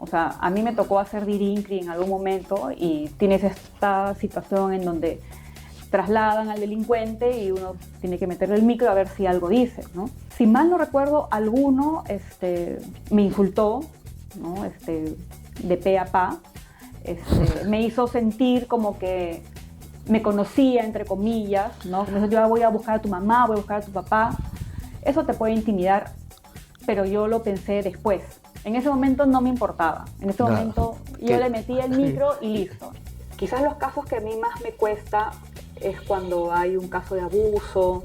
O sea, a mí me tocó hacer dirincri en algún momento y tienes esta situación en donde trasladan al delincuente y uno tiene que meterle el micro a ver si algo dice, ¿no? Si mal no recuerdo, alguno me insultó, ¿no? De pe a pa, me hizo sentir como que me conocía, entre comillas, ¿no? Entonces yo voy a buscar a tu mamá, voy a buscar a tu papá. Eso te puede intimidar, pero yo lo pensé después. En ese momento no me importaba. En ese momento yo le metí el micro y listo. Quizás los casos que a mí más me cuesta es cuando hay un caso de abuso,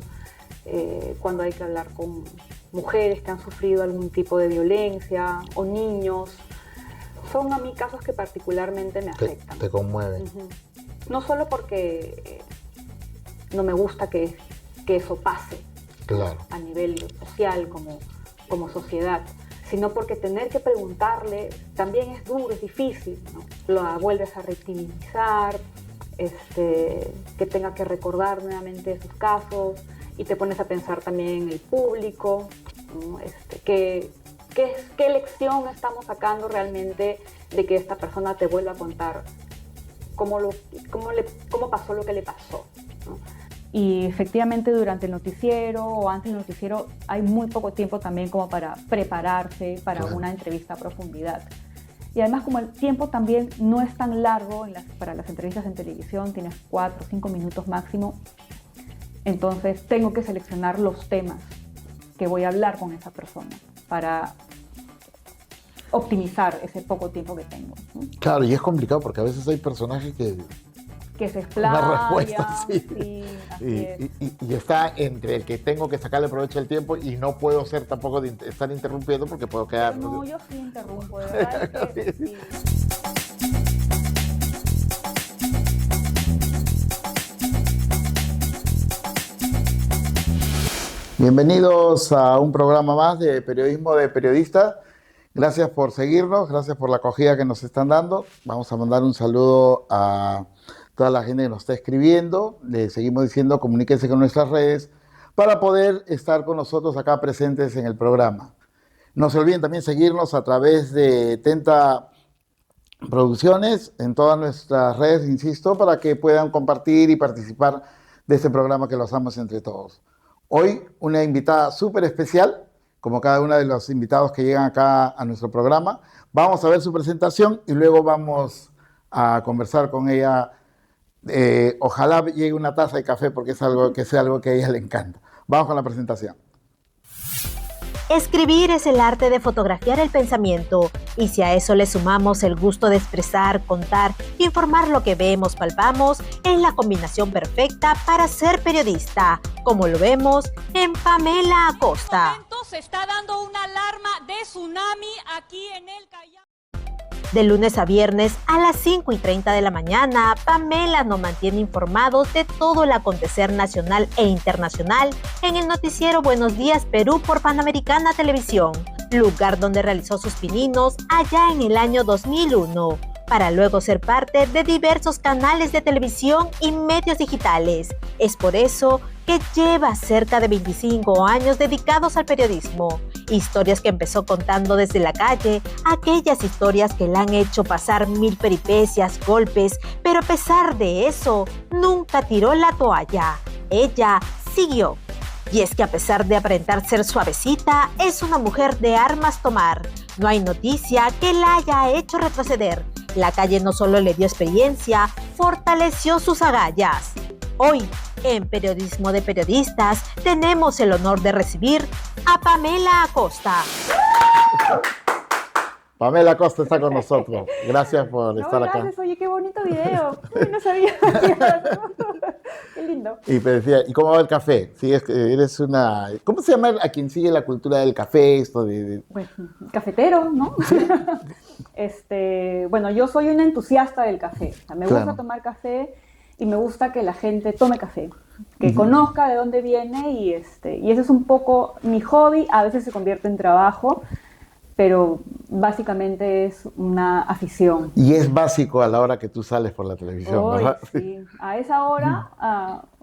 cuando hay que hablar con mujeres que han sufrido algún tipo de violencia o niños. Son a mí casos que particularmente me afectan. Te conmueven. Uh-huh. No solo porque no me gusta que eso pase, claro, a nivel social como sociedad, sino porque tener que preguntarle también es duro, es difícil, ¿no? Lo vuelves a revictimizar, que tenga que recordar nuevamente esos casos y te pones a pensar también en el público, ¿no? ¿Qué lección estamos sacando realmente de que esta persona te vuelva a contar cómo pasó lo que le pasó, ¿no? Y efectivamente durante el noticiero o antes del noticiero hay muy poco tiempo también como para prepararse para una entrevista a profundidad. Y además como el tiempo también no es tan largo para las entrevistas en televisión, tienes 4 o 5 minutos máximo, entonces tengo que seleccionar los temas que voy a hablar con esa persona para optimizar ese poco tiempo que tengo, ¿no? Claro, y es complicado porque a veces hay personajes que se explaya. Una respuesta, sí. Y está entre el que tengo que sacarle provecho del tiempo y no puedo ser tampoco de estar interrumpiendo porque puedo quedar... No, yo sí interrumpo, de verdad es que sí. Bienvenidos a un programa más de Periodismo de Periodista. Gracias por seguirnos, gracias por la acogida que nos están dando. Vamos a mandar un saludo a toda la gente que nos está escribiendo. Les seguimos diciendo, comuníquense con nuestras redes para poder estar con nosotros acá presentes en el programa. No se olviden también seguirnos a través de Tenta Producciones en todas nuestras redes, insisto, para que puedan compartir y participar de este programa que lo hacemos entre todos. Hoy una invitada súper especial, como cada uno de los invitados que llegan acá a nuestro programa. Vamos a ver su presentación y luego vamos a conversar con ella. Ojalá llegue una taza de café porque es algo que a ella le encanta. Vamos con la presentación. Escribir es el arte de fotografiar el pensamiento, y si a eso le sumamos el gusto de expresar, contar, informar lo que vemos, palpamos, es la combinación perfecta para ser periodista, como lo vemos en Pamela Acosta. En este momento se está dando una alarma de tsunami aquí en el Callao. De lunes a viernes a las 5:30 de la mañana, Pamela nos mantiene informados de todo el acontecer nacional e internacional en el noticiero Buenos Días Perú por Panamericana Televisión, lugar donde realizó sus pininos allá en el año 2001, para luego ser parte de diversos canales de televisión y medios digitales. Es por eso que lleva cerca de 25 años dedicados al periodismo. Historias que empezó contando desde la calle, aquellas historias que le han hecho pasar 1000 peripecias, golpes, pero a pesar de eso, nunca tiró la toalla. Ella siguió. Y es que a pesar de aparentar ser suavecita, es una mujer de armas tomar. No hay noticia que la haya hecho retroceder. La calle no solo le dio experiencia, fortaleció sus agallas. Hoy, en Periodismo de Periodistas, tenemos el honor de recibir a Pamela Acosta. Pamela Acosta está con nosotros. Gracias por estar acá. Gracias, oye, qué bonito video. No sabía. Qué lindo. Y me decía, ¿y cómo va el café? Sí, eres una... ¿Cómo se llama a quien sigue la cultura del café? Esto Pues, cafetero, ¿no? Bueno, yo soy una entusiasta del café. O sea, me gusta tomar café y me gusta que la gente tome café, que conozca de dónde viene y ese es un poco mi hobby. A veces se convierte en trabajo, pero básicamente es una afición. Y es básico a la hora que tú sales por la televisión, ¿verdad? Sí, a esa hora,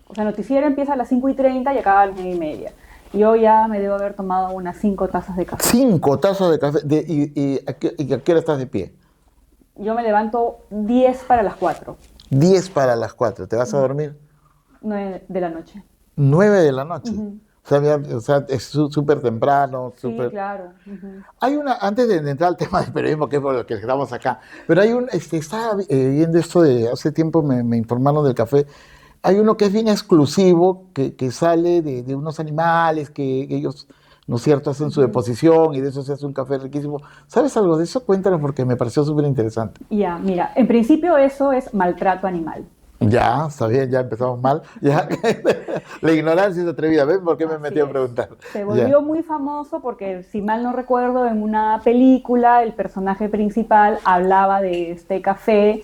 o sea, el noticiero empieza a las 5:30 y acaba a las 9:30. Yo ya me debo haber tomado unas 5 tazas de café. 5 tazas de café. ¿Y a qué hora estás de pie? Yo me levanto 10 para las 4, 10 para las 4. ¿Te vas a dormir? 9 de la noche. 9 de la noche. Ujú. O sea, es súper temprano. Sí, Súper... claro. Ujú. Hay antes de entrar al tema del periodismo, que es por lo que estamos acá, pero hay estaba viendo esto de, hace tiempo me informaron del café, hay uno que es bien exclusivo, que sale de unos animales que ellos, ¿no es cierto?, hacen su deposición y de eso se hace un café riquísimo. ¿Sabes algo de eso? Cuéntanos porque me pareció súper interesante. Ya, mira, en principio eso es maltrato animal. Ya, está bien, ya empezamos mal. Ya. La ignorancia es atrevida. ¿Ven por qué me Así metí a es. preguntar? Se volvió muy famoso porque, si mal no recuerdo, en una película el personaje principal hablaba de este café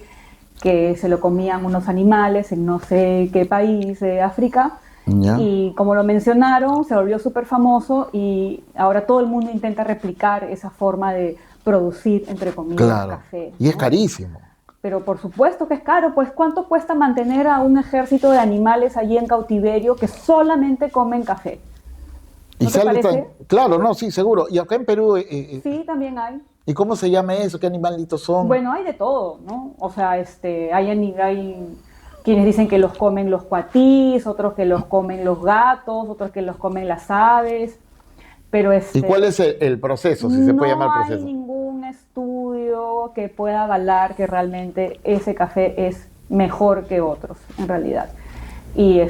que se lo comían unos animales en no sé qué país de África. Ya. Y como lo mencionaron, se volvió súper famoso y ahora todo el mundo intenta replicar esa forma de producir, entre comillas, Claro. café. Y es ¿no? carísimo. Pero por supuesto que es caro, pues ¿cuánto cuesta mantener a un ejército de animales allí en cautiverio que solamente comen café? Y ¿No te sale parece? claro, no, sí, seguro. Y acá en Perú, Sí, también hay. ¿y cómo se llama eso? ¿Qué animalitos son? Bueno, hay de todo, ¿no? O sea, hay quienes dicen que los comen los cuatís, otros que los comen los gatos, otros que los comen las aves, pero ¿Y cuál es el proceso, si se puede llamar no hay proceso? ningún estudio que pueda avalar que realmente ese café es mejor que otros, en realidad. Y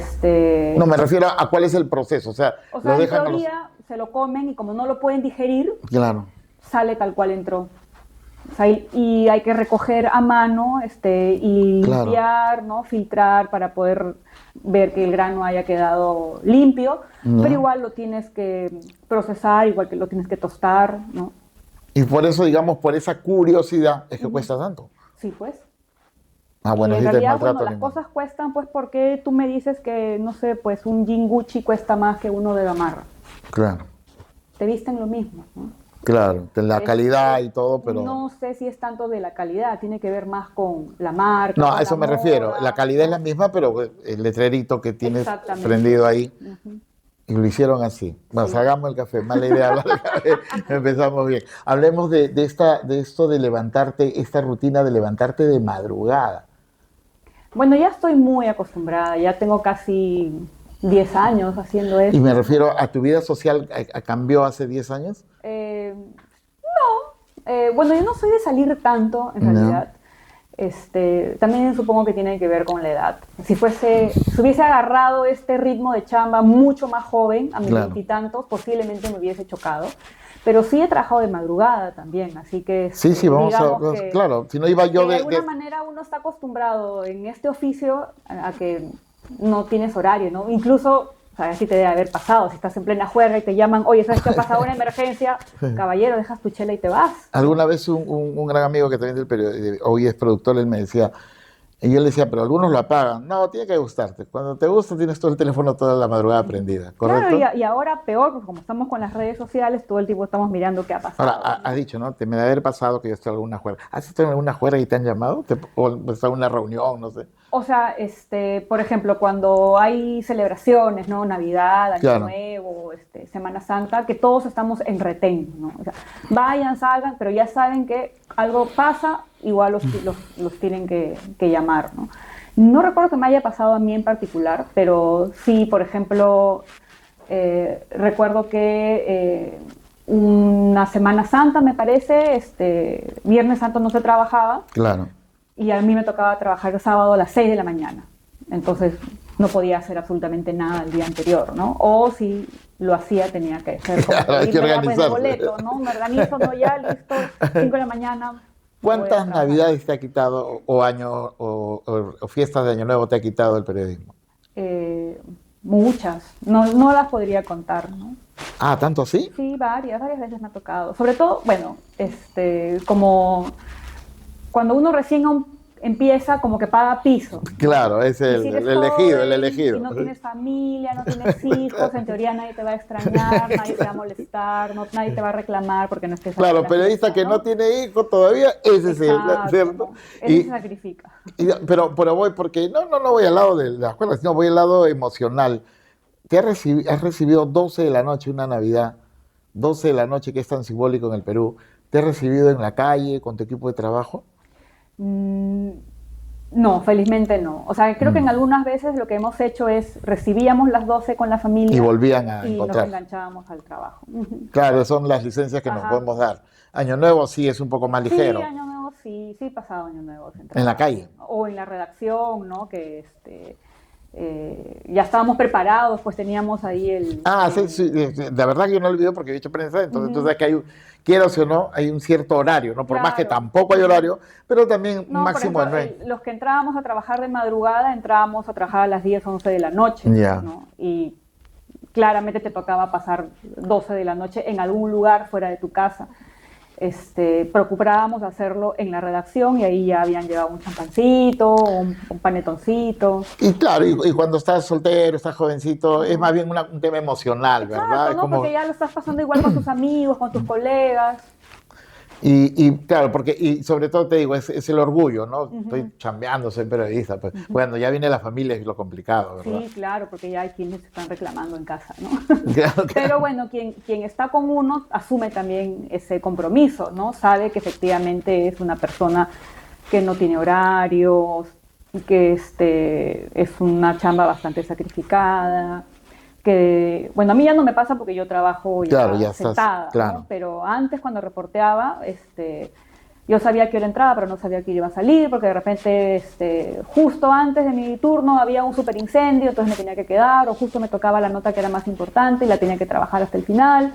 No, me refiero a cuál es el proceso. O sea, o sea, lo en dejan a los... teoría se lo comen y como no lo pueden digerir, Claro. sale tal cual entró. O sea, y hay que recoger a mano y Claro. limpiar, ¿no? Filtrar para poder ver que el grano haya quedado limpio, Ya. pero igual lo tienes que procesar, igual que lo tienes que tostar, ¿no? Y por eso, digamos, por esa curiosidad es que cuesta tanto. Sí, pues. Ah, bueno, Y en sí, realidad, maltrato bueno, las animal. cosas cuestan, pues, porque tú me dices que, no sé, pues un jean Gucci cuesta más que uno de Gamarra. Claro, Te visten lo mismo, ¿no? claro. De la Es- calidad y todo, pero... No sé si es tanto de la calidad, tiene que ver más con la marca. No, con a eso la me refiero. moda, La calidad es ¿no? la misma, pero el letrerito que tienes Exactamente. prendido ahí, Ujú. y lo hicieron así. Bueno, Sí. hagamos el café. Mala idea hablar del café. Empezamos bien. Hablemos de esto de levantarte, esta rutina de levantarte de madrugada. Bueno, ya estoy muy acostumbrada, ya tengo casi 10 años haciendo Y esto. me refiero a tu vida social, ¿cambió hace 10 años? Bueno, yo no soy de salir tanto, en No. realidad. También supongo que tiene que ver con la edad. Si hubiese agarrado este ritmo de chamba mucho más joven, a mis Claro. veintitantos, posiblemente me hubiese chocado. Pero sí he trabajado de madrugada también, así que Sí, vamos digamos a... que, Claro, si no iba yo que de de... alguna manera uno está acostumbrado en este oficio a que no tienes horario, ¿no? Incluso, o sea, así te debe haber pasado, si estás en plena juerga y te llaman, oye, ¿sabes qué ha pasado una emergencia? Caballero, dejas tu chela y te vas. Alguna vez un gran amigo que también del hoy es productor, él me decía, y yo le decía, pero algunos lo apagan. No, tiene que gustarte. Cuando te gusta tienes todo el teléfono toda la madrugada prendida, ¿correcto? Claro, y ahora peor, porque como estamos con las redes sociales, todo el tiempo estamos mirando qué ha pasado. Ahora, has dicho, ¿no? Te me debe haber pasado que yo estoy en alguna juerga. ¿Has estado en alguna juerga y te han llamado? ¿O estás en una reunión, no sé? O sea, por ejemplo, cuando hay celebraciones, ¿no? Navidad, Año Claro. Nuevo, Semana Santa, que todos estamos en retén, ¿no? O sea, vayan, salgan, pero ya saben que algo pasa, igual los tienen que llamar, ¿no? No recuerdo que me haya pasado a mí en particular, pero sí, por ejemplo, recuerdo que una Semana Santa, me parece, Viernes Santo no se trabajaba, Claro. y a mí me tocaba trabajar el sábado a las 6 de la mañana. Entonces no podía hacer absolutamente nada el día anterior, ¿no? O si lo hacía tenía que ser como Claro, hay que irme ya, pues, de organizarse. boleto, ¿no? Me organizo, no, ya, listo, 5 de la mañana. voy a ¿Cuántas trabajar. navidades te ha quitado o fiestas de Año Nuevo te ha quitado el periodismo? Muchas, no las podría contar, ¿no? Ah, ¿tanto así? Sí, varias veces me ha tocado. Sobre todo, bueno, como cuando uno recién empieza, como que paga piso. Claro, es Y el, si eres el elegido, el joven, elegido. Si no tienes familia, no tienes hijos, en teoría nadie te va a extrañar, nadie te va a molestar, nadie te va a reclamar porque no estés aquí en Claro, la periodista fiesta, que no tiene hijo todavía, ese es el, Exacto, ¿cierto? ese se sacrifica. Pero voy porque no voy al lado de las escuela, sino voy al lado emocional. has recibido 12 de la noche, una Navidad, 12 de la noche que es tan simbólico en el Perú, ¿te has recibido en la calle con tu equipo de trabajo? Mm, No, felizmente no. O sea, creo que en algunas veces lo que hemos hecho es recibíamos las 12 con la familia Y volvían a y nos encontrar. enganchábamos al trabajo. Ujú. Claro, son las licencias que nos Ajá. podemos dar. Año Nuevo sí es un poco más ligero. Sí, Año Nuevo sí pasaba Año Nuevo. En la calle. O en la redacción, ¿no? Que ya estábamos preparados, pues teníamos ahí el... Ah, sí, la verdad que yo no olvido porque he hecho prensa, entonces tú sabes que hay, quieras o no, hay un cierto horario, ¿no? Por más que Claro. tampoco hay horario, pero también un No, por máximo de ejemplo, 9. los que entrábamos a trabajar de madrugada, entrábamos a trabajar a las 10, 11 de la noche, Ya. ¿no? Y claramente te tocaba pasar 12 de la noche en algún lugar fuera de tu casa. Procurábamos hacerlo en la redacción y ahí ya habían llevado un champancito, un panetoncito. Y claro, y cuando estás soltero, estás jovencito, es más bien un tema emocional, ¿verdad? Exacto, Es ¿no? como, Porque ya lo estás pasando igual con tus amigos, con tus colegas. y claro, porque y sobre todo te digo, es el orgullo, ¿no? Estoy chambeando, soy periodista, pues cuando ya viene la familia es lo complicado, ¿verdad? Sí, claro, porque ya hay quienes están reclamando en casa, ¿no? Claro, Pero bueno, quien está con uno asume también ese compromiso, ¿no? Sabe que efectivamente es una persona que no tiene horarios, que es una chamba bastante sacrificada, que, bueno, a mí ya no me pasa porque yo trabajo ya, Claro, ya estás, sentada, claro. ¿no? Pero antes cuando reporteaba, yo sabía que hora entraba, pero no sabía que iba a salir, porque de repente, justo antes de mi turno había un super incendio, entonces me tenía que quedar, o justo me tocaba la nota que era más importante y la tenía que trabajar hasta el final,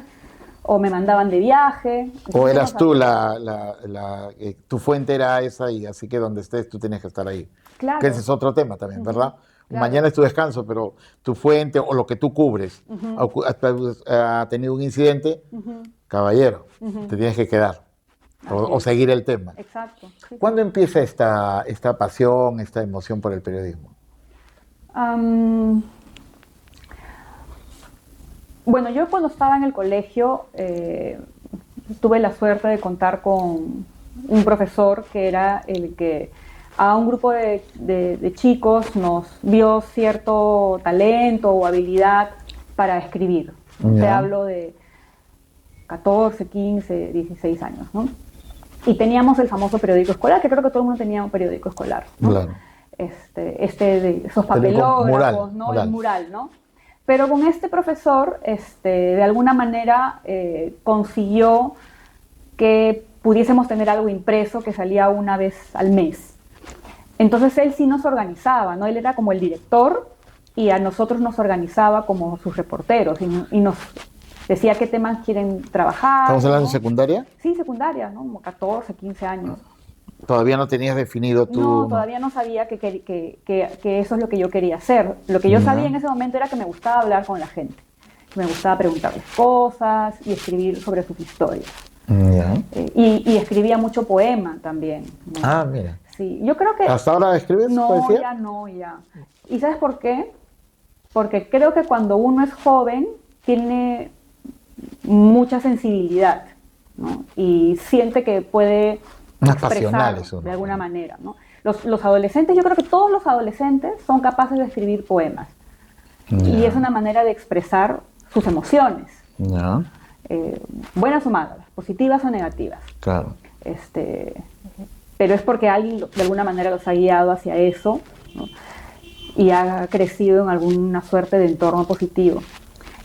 o me mandaban de viaje. O Entonces, eras no tú sabía. tu fuente era esa y así que donde estés tú tienes que estar ahí. Claro. Que ese es otro tema también, ¿verdad? Claro. Mañana es tu descanso, pero tu fuente o lo que tú cubres ha tenido un incidente, caballero, te tienes que quedar o es. seguir el tema. Exacto. Sí. ¿Cuándo empieza esta pasión, esta emoción por el periodismo? Bueno, yo cuando estaba en el colegio tuve la suerte de contar con un profesor que era el que a un grupo de chicos nos vio cierto talento o habilidad para escribir. Te hablo de 14, 15, 16 años, ¿no? Y teníamos el famoso periódico escolar, que creo que todo el mundo tenía un periódico escolar, ¿no? Claro. De esos papelógrafos, ¿no? El mural, ¿no? Pero con este profesor, de alguna manera consiguió que pudiésemos tener algo impreso que salía una vez al mes. Entonces él sí nos organizaba, ¿no? Él era como el director y a nosotros nos organizaba como sus reporteros y nos decía qué temas quieren trabajar. ¿Estamos hablando ¿no? de secundaria? Sí, secundaria, ¿no? Como 14, 15 años. Todavía no tenías definido tu... No, todavía no sabía que eso es lo que yo quería hacer. Lo que yo sabía en ese momento era que me gustaba hablar con la gente. Me gustaba preguntarles cosas y escribir sobre sus historias. Y escribía mucho poema también, ¿no? Ah, mira. Sí, yo creo que... ¿Hasta ahora escribes poesía? Ya. ¿Y sabes por qué? Porque creo que cuando uno es joven tiene mucha sensibilidad, ¿no? Y siente que puede más expresar pasionales de alguna manera, ¿no? Los adolescentes, yo creo que todos los adolescentes son capaces de escribir poemas. Y es una manera de expresar sus emociones. Buenas o malas, positivas o negativas. Claro. Pero es porque alguien de alguna manera los ha guiado hacia eso, ¿no? Y ha crecido en alguna suerte de entorno positivo.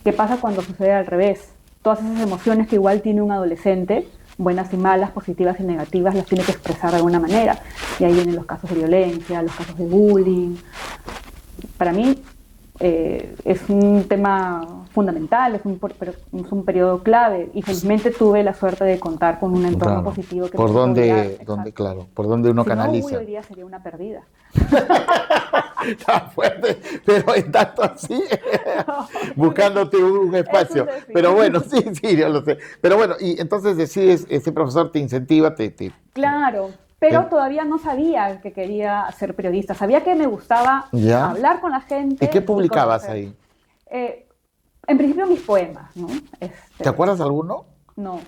¿Qué pasa cuando sucede al revés? Todas esas emociones que igual tiene un adolescente, buenas y malas, positivas y negativas, las tiene que expresar de alguna manera. Y ahí vienen los casos de violencia, los casos de bullying. Para mí es un tema fundamental, es un periodo clave y felizmente tuve la suerte de contar con un entorno positivo que por me donde uno si canaliza. No, hoy día sería una perdida. Está fuerte, pero en tanto así, buscándote un espacio. Pero bueno, sí, yo lo sé. Pero bueno, y entonces decides, ese profesor te incentiva, Claro. Pero todavía no sabía que quería ser periodista. Sabía que me gustaba hablar con la gente. ¿Y qué publicabas ahí? En principio mis poemas, ¿no? ¿Te acuerdas de alguno? No.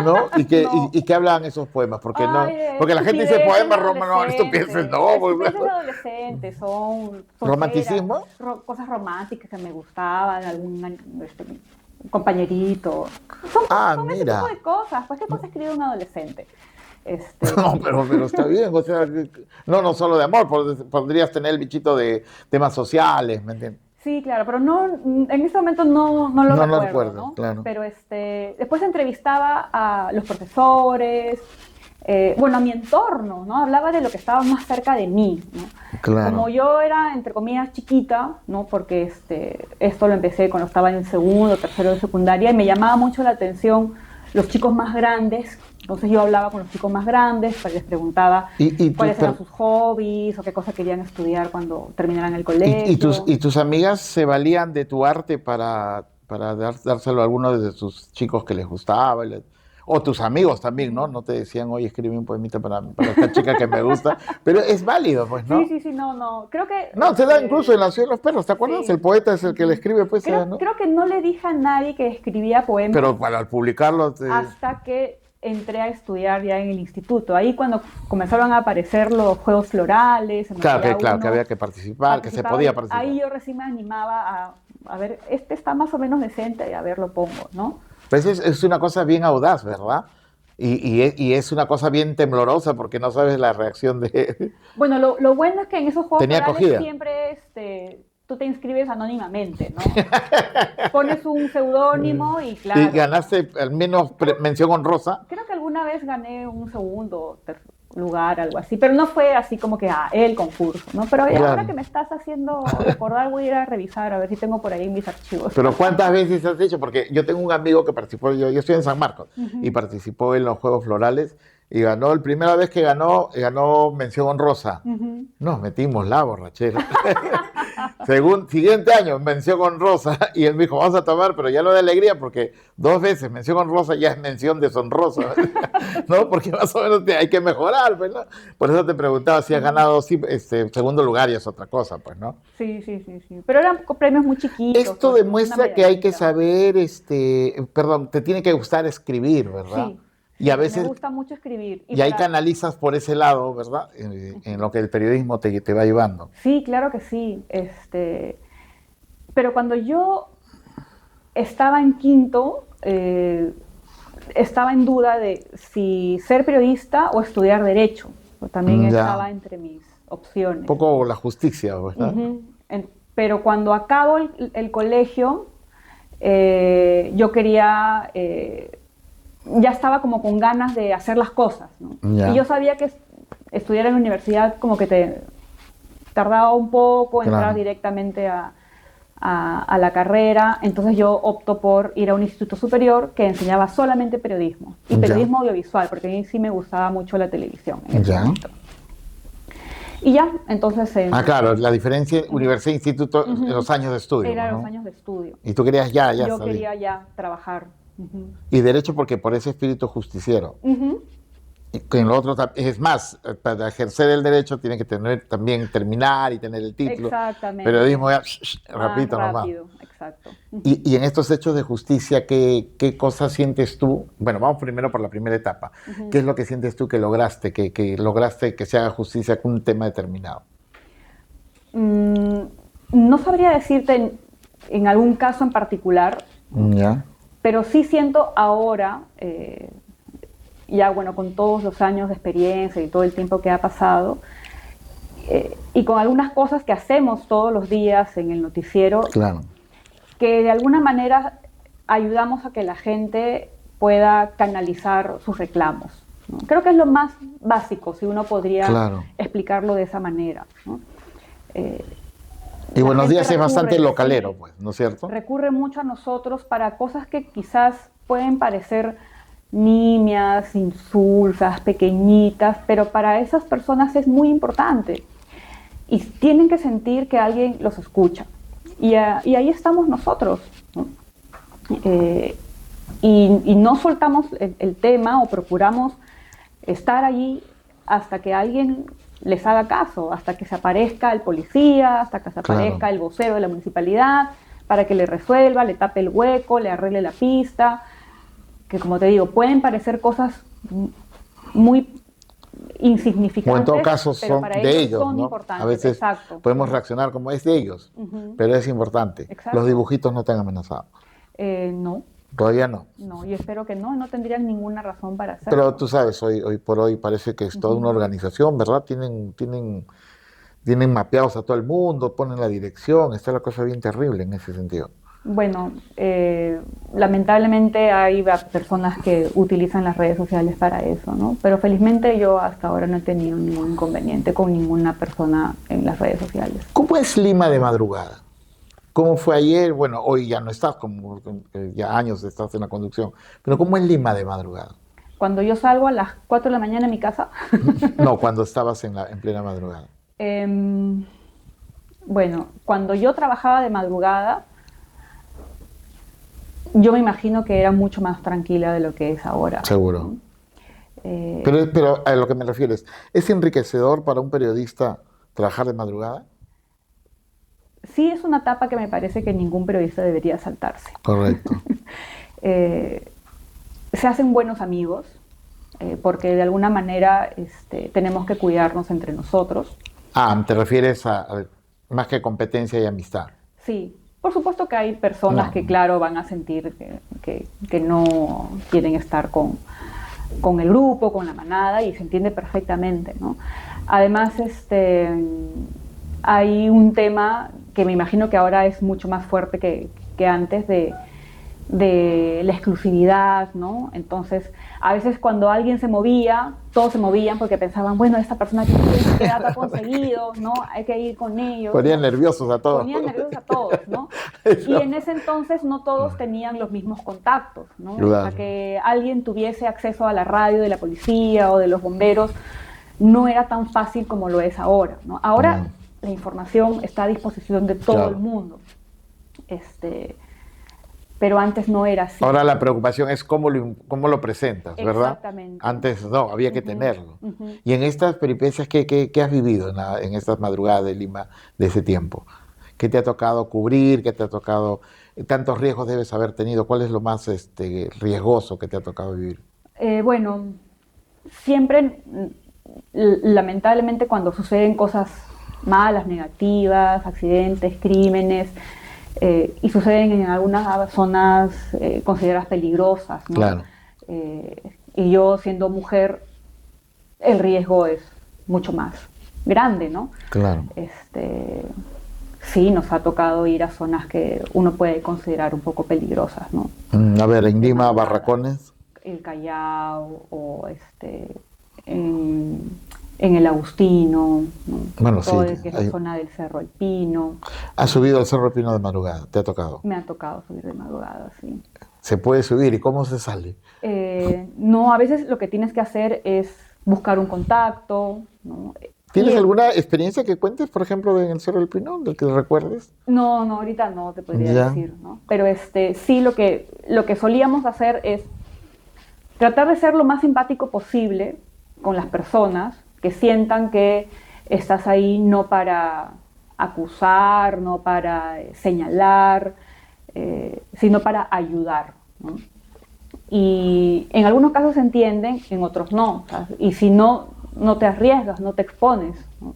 ¿No? ¿Y qué, No. y qué hablaban esos poemas? Porque, Ay, porque la gente dice estupideces poemas romanos, estupideces, no. Estupideces de adolescentes, son ¿Romanticismo? cosas románticas que me gustaban, este, compañerito. Son ese Mira. tipo de cosas, pues qué cosa escribe un adolescente. Este, No, pero está bien, o sea, no solo de amor, podrías tener el bichito de temas sociales, ¿me entiendes? sí, claro, pero no, en este momento no lo No lo recuerdo, recuerdo, ¿no? claro. Pero después entrevistaba a los profesores, bueno, a mi entorno, ¿no? Hablaba de lo que estaba más cerca de mí, ¿no? Claro. Como yo era, entre comillas, chiquita, ¿no? Porque esto lo empecé cuando estaba en segundo, tercero de secundaria, y me llamaba mucho la atención los chicos más grandes. Entonces yo hablaba con los chicos más grandes, pues les preguntaba cuáles eran sus hobbies o qué cosa querían estudiar cuando terminaran el colegio. ¿Y tus amigas se valían de tu arte para dárselo a alguno de sus chicos que les gustaba? O tus amigos también, ¿no? No te decían, oye, escribe un poemita para esta chica que me gusta. Pero es válido, pues, ¿no? Sí, no. Creo que... No, se da incluso en La Ciudad de los Perros, ¿te acuerdas? Sí. El poeta es el que le escribe, pues, ¿no? Creo que no le dije a nadie que escribía poemas. Pero al publicarlo... Hasta que entré a estudiar ya en el instituto. Ahí cuando comenzaron a aparecer los juegos florales. Claro, que había que participar, que se podía participar. Ahí yo recién me animaba a ver, está más o menos decente, y a ver, lo pongo, ¿no? Pues es una cosa bien audaz, ¿verdad? Y es una cosa bien temblorosa porque no sabes la reacción de... Bueno, lo bueno es que en esos juegos florales siempre tú te inscribes anónimamente, ¿no? Pones un seudónimo y claro. ¿Y ganaste al menos mención honrosa? Creo que alguna vez gané un segundo lugar, algo así, pero no fue así como que el concurso, ¿no? Pero ahora que me estás haciendo recordar, voy a ir a revisar a ver si tengo por ahí mis archivos. Pero ¿cuántas veces has hecho? Porque yo tengo un amigo que participó, yo estoy en San Marcos, y participó en los Juegos Florales y ganó, la primera vez que ganó mención honrosa. Nos metimos la borrachera. Siguiente año, mención honrosa, y él me dijo, vamos a tomar, pero ya no de alegría, porque 2 veces mención honrosa ya es mención deshonrosa, ¿no? Porque más o menos hay que mejorar, pues, ¿no? Por eso te preguntaba si has ganado segundo lugar, y es otra cosa, pues, ¿no? Sí, pero eran premios muy chiquitos. Esto demuestra que hay que saber, te tiene que gustar escribir, ¿verdad? Sí. Y a veces, me gusta mucho escribir. Y ahí canalizas por ese lado, ¿verdad? En lo que el periodismo te va llevando. Sí, claro que sí. Pero cuando yo estaba en quinto, estaba en duda de si ser periodista o estudiar Derecho. También estaba entre mis opciones. Un poco la justicia, ¿verdad? Pero cuando acabo el colegio, yo quería... ya estaba como con ganas de hacer las cosas, ¿no? Y yo sabía que estudiar en la universidad como que te tardaba un poco, entrar directamente a la carrera, entonces yo opto por ir a un instituto superior que enseñaba solamente periodismo, y periodismo audiovisual, porque a mí sí me gustaba mucho la televisión en ese momento. Y ya, entonces... claro, la diferencia universidad-instituto en los años de estudio. Era, ¿no? los años de estudio. Y tú querías ya Yo salir. quería ya trabajar. Y Derecho porque por ese espíritu justiciero. Y en lo otro, es más, para ejercer el derecho tiene que también terminar y tener el título. Exactamente. Periodismo ya, rápido. Exacto. Y en estos hechos de justicia, ¿qué cosas sientes tú? Bueno, vamos primero por la primera etapa. ¿Qué es lo que sientes tú que lograste, que lograste que se haga justicia con un tema determinado? No sabría decirte en algún caso en particular. Pero sí siento ahora, ya bueno, con todos los años de experiencia y todo el tiempo que ha pasado, y con algunas cosas que hacemos todos los días en el noticiero, que de alguna manera ayudamos a que la gente pueda canalizar sus reclamos, ¿no? Creo que es lo más básico, si uno podría explicarlo de esa manera, ¿no? Y Buenos Días es bastante localero, pues, ¿no es cierto? Recurre mucho a nosotros para cosas que quizás pueden parecer nimias, insulsas, pequeñitas, pero para esas personas es muy importante. Y tienen que sentir que alguien los escucha. Y ahí estamos nosotros, ¿no? Y no soltamos el tema o procuramos estar allí hasta que alguien les haga caso, hasta que se aparezca el policía, hasta que se aparezca el vocero de la municipalidad, para que le resuelva, le tape el hueco, le arregle la pista. que, como te digo, pueden parecer cosas muy insignificantes, O en todo caso pero son para de ellos, son ¿no? importantes. A veces Exacto. podemos reaccionar como es de ellos, pero es importante. Exacto. Los dibujitos no te han amenazado. No, Todavía no. no, yo espero que no tendrían ninguna razón para hacerlo. Pero tú sabes, hoy por hoy parece que es toda una organización, ¿verdad? Tienen mapeados a todo el mundo, ponen la dirección, está la cosa bien terrible en ese sentido. Bueno, lamentablemente hay personas que utilizan las redes sociales para eso, ¿no? Pero felizmente yo hasta ahora no he tenido ningún inconveniente con ninguna persona en las redes sociales. ¿Cómo es Lima de madrugada? ¿Cómo fue ayer? Bueno, hoy ya no estás, como ya años estás en la conducción, pero ¿cómo es Lima de madrugada? Cuando yo salgo a las 4 de la mañana en mi casa, No, cuando estabas en plena madrugada. bueno, cuando yo trabajaba de madrugada, yo me imagino que era mucho más tranquila de lo que es ahora. Seguro. Eh, Pero a lo que me refieres, ¿es enriquecedor para un periodista trabajar de madrugada? sí es una etapa que me parece que ningún periodista debería saltarse. Correcto. Se hacen buenos amigos, porque de alguna manera tenemos que cuidarnos entre nosotros. Ah, ¿te refieres a más que competencia y amistad? Sí, por supuesto que hay personas No. que, claro, van a sentir que no quieren estar con el grupo, con la manada, y se entiende perfectamente, ¿no? Además, hay un tema que me imagino que ahora es mucho más fuerte que antes de la exclusividad, ¿no? Entonces, a veces cuando alguien se movía, todos se movían porque pensaban, bueno, esta persona qué dato ha conseguido, ¿no? Hay que ir con ellos. Ponían nerviosos a todos. Ponían nerviosos a todos, ¿no? Y en ese entonces no todos tenían los mismos contactos, ¿no? Claro. Para que alguien tuviese acceso a la radio de la policía o de los bomberos no era tan fácil como lo es ahora, ¿no? Ahora la información está a disposición de todo Claro. el mundo. Pero antes no era así. Ahora la preocupación es cómo lo presentas, ¿verdad? Exactamente. Antes no, había que tenerlo. Y en estas peripecias, ¿qué has vivido en estas madrugadas de Lima de ese tiempo? ¿Qué te ha tocado cubrir? ¿Qué te ha tocado? ¿Tantos riesgos debes haber tenido? ¿Cuál es lo más riesgoso que te ha tocado vivir? Bueno, siempre, lamentablemente, cuando suceden cosas malas, negativas, accidentes, crímenes, y suceden en algunas zonas consideradas peligrosas, ¿no? Claro. Y yo, siendo mujer, el riesgo es mucho más grande, ¿no? Claro. Sí, nos ha tocado ir a zonas que uno puede considerar un poco peligrosas, ¿no? A ver, en Lima, barracones. El Callao o en el Agustino, ¿no? Bueno, todo sí, que es hay- la zona del Cerro El Pino. ¿Has subido al Cerro Pino de madrugada? ¿Te ha tocado? Me ha tocado subir de madrugada, sí. ¿Se puede subir? ¿Y cómo se sale? No, a veces lo que tienes que hacer es buscar un contacto, ¿no? ¿Tienes Y- alguna experiencia que cuentes, por ejemplo, en el Cerro del Pino, del que recuerdes? No, ahorita no te podría Ya. decir, ¿no? Pero sí lo que solíamos hacer es tratar de ser lo más simpático posible con las personas, que sientan que estás ahí no para acusar, no para señalar, sino para ayudar, ¿no? Y en algunos casos se entienden, en otros no. O sea, y si no te arriesgas, no te expones, ¿no?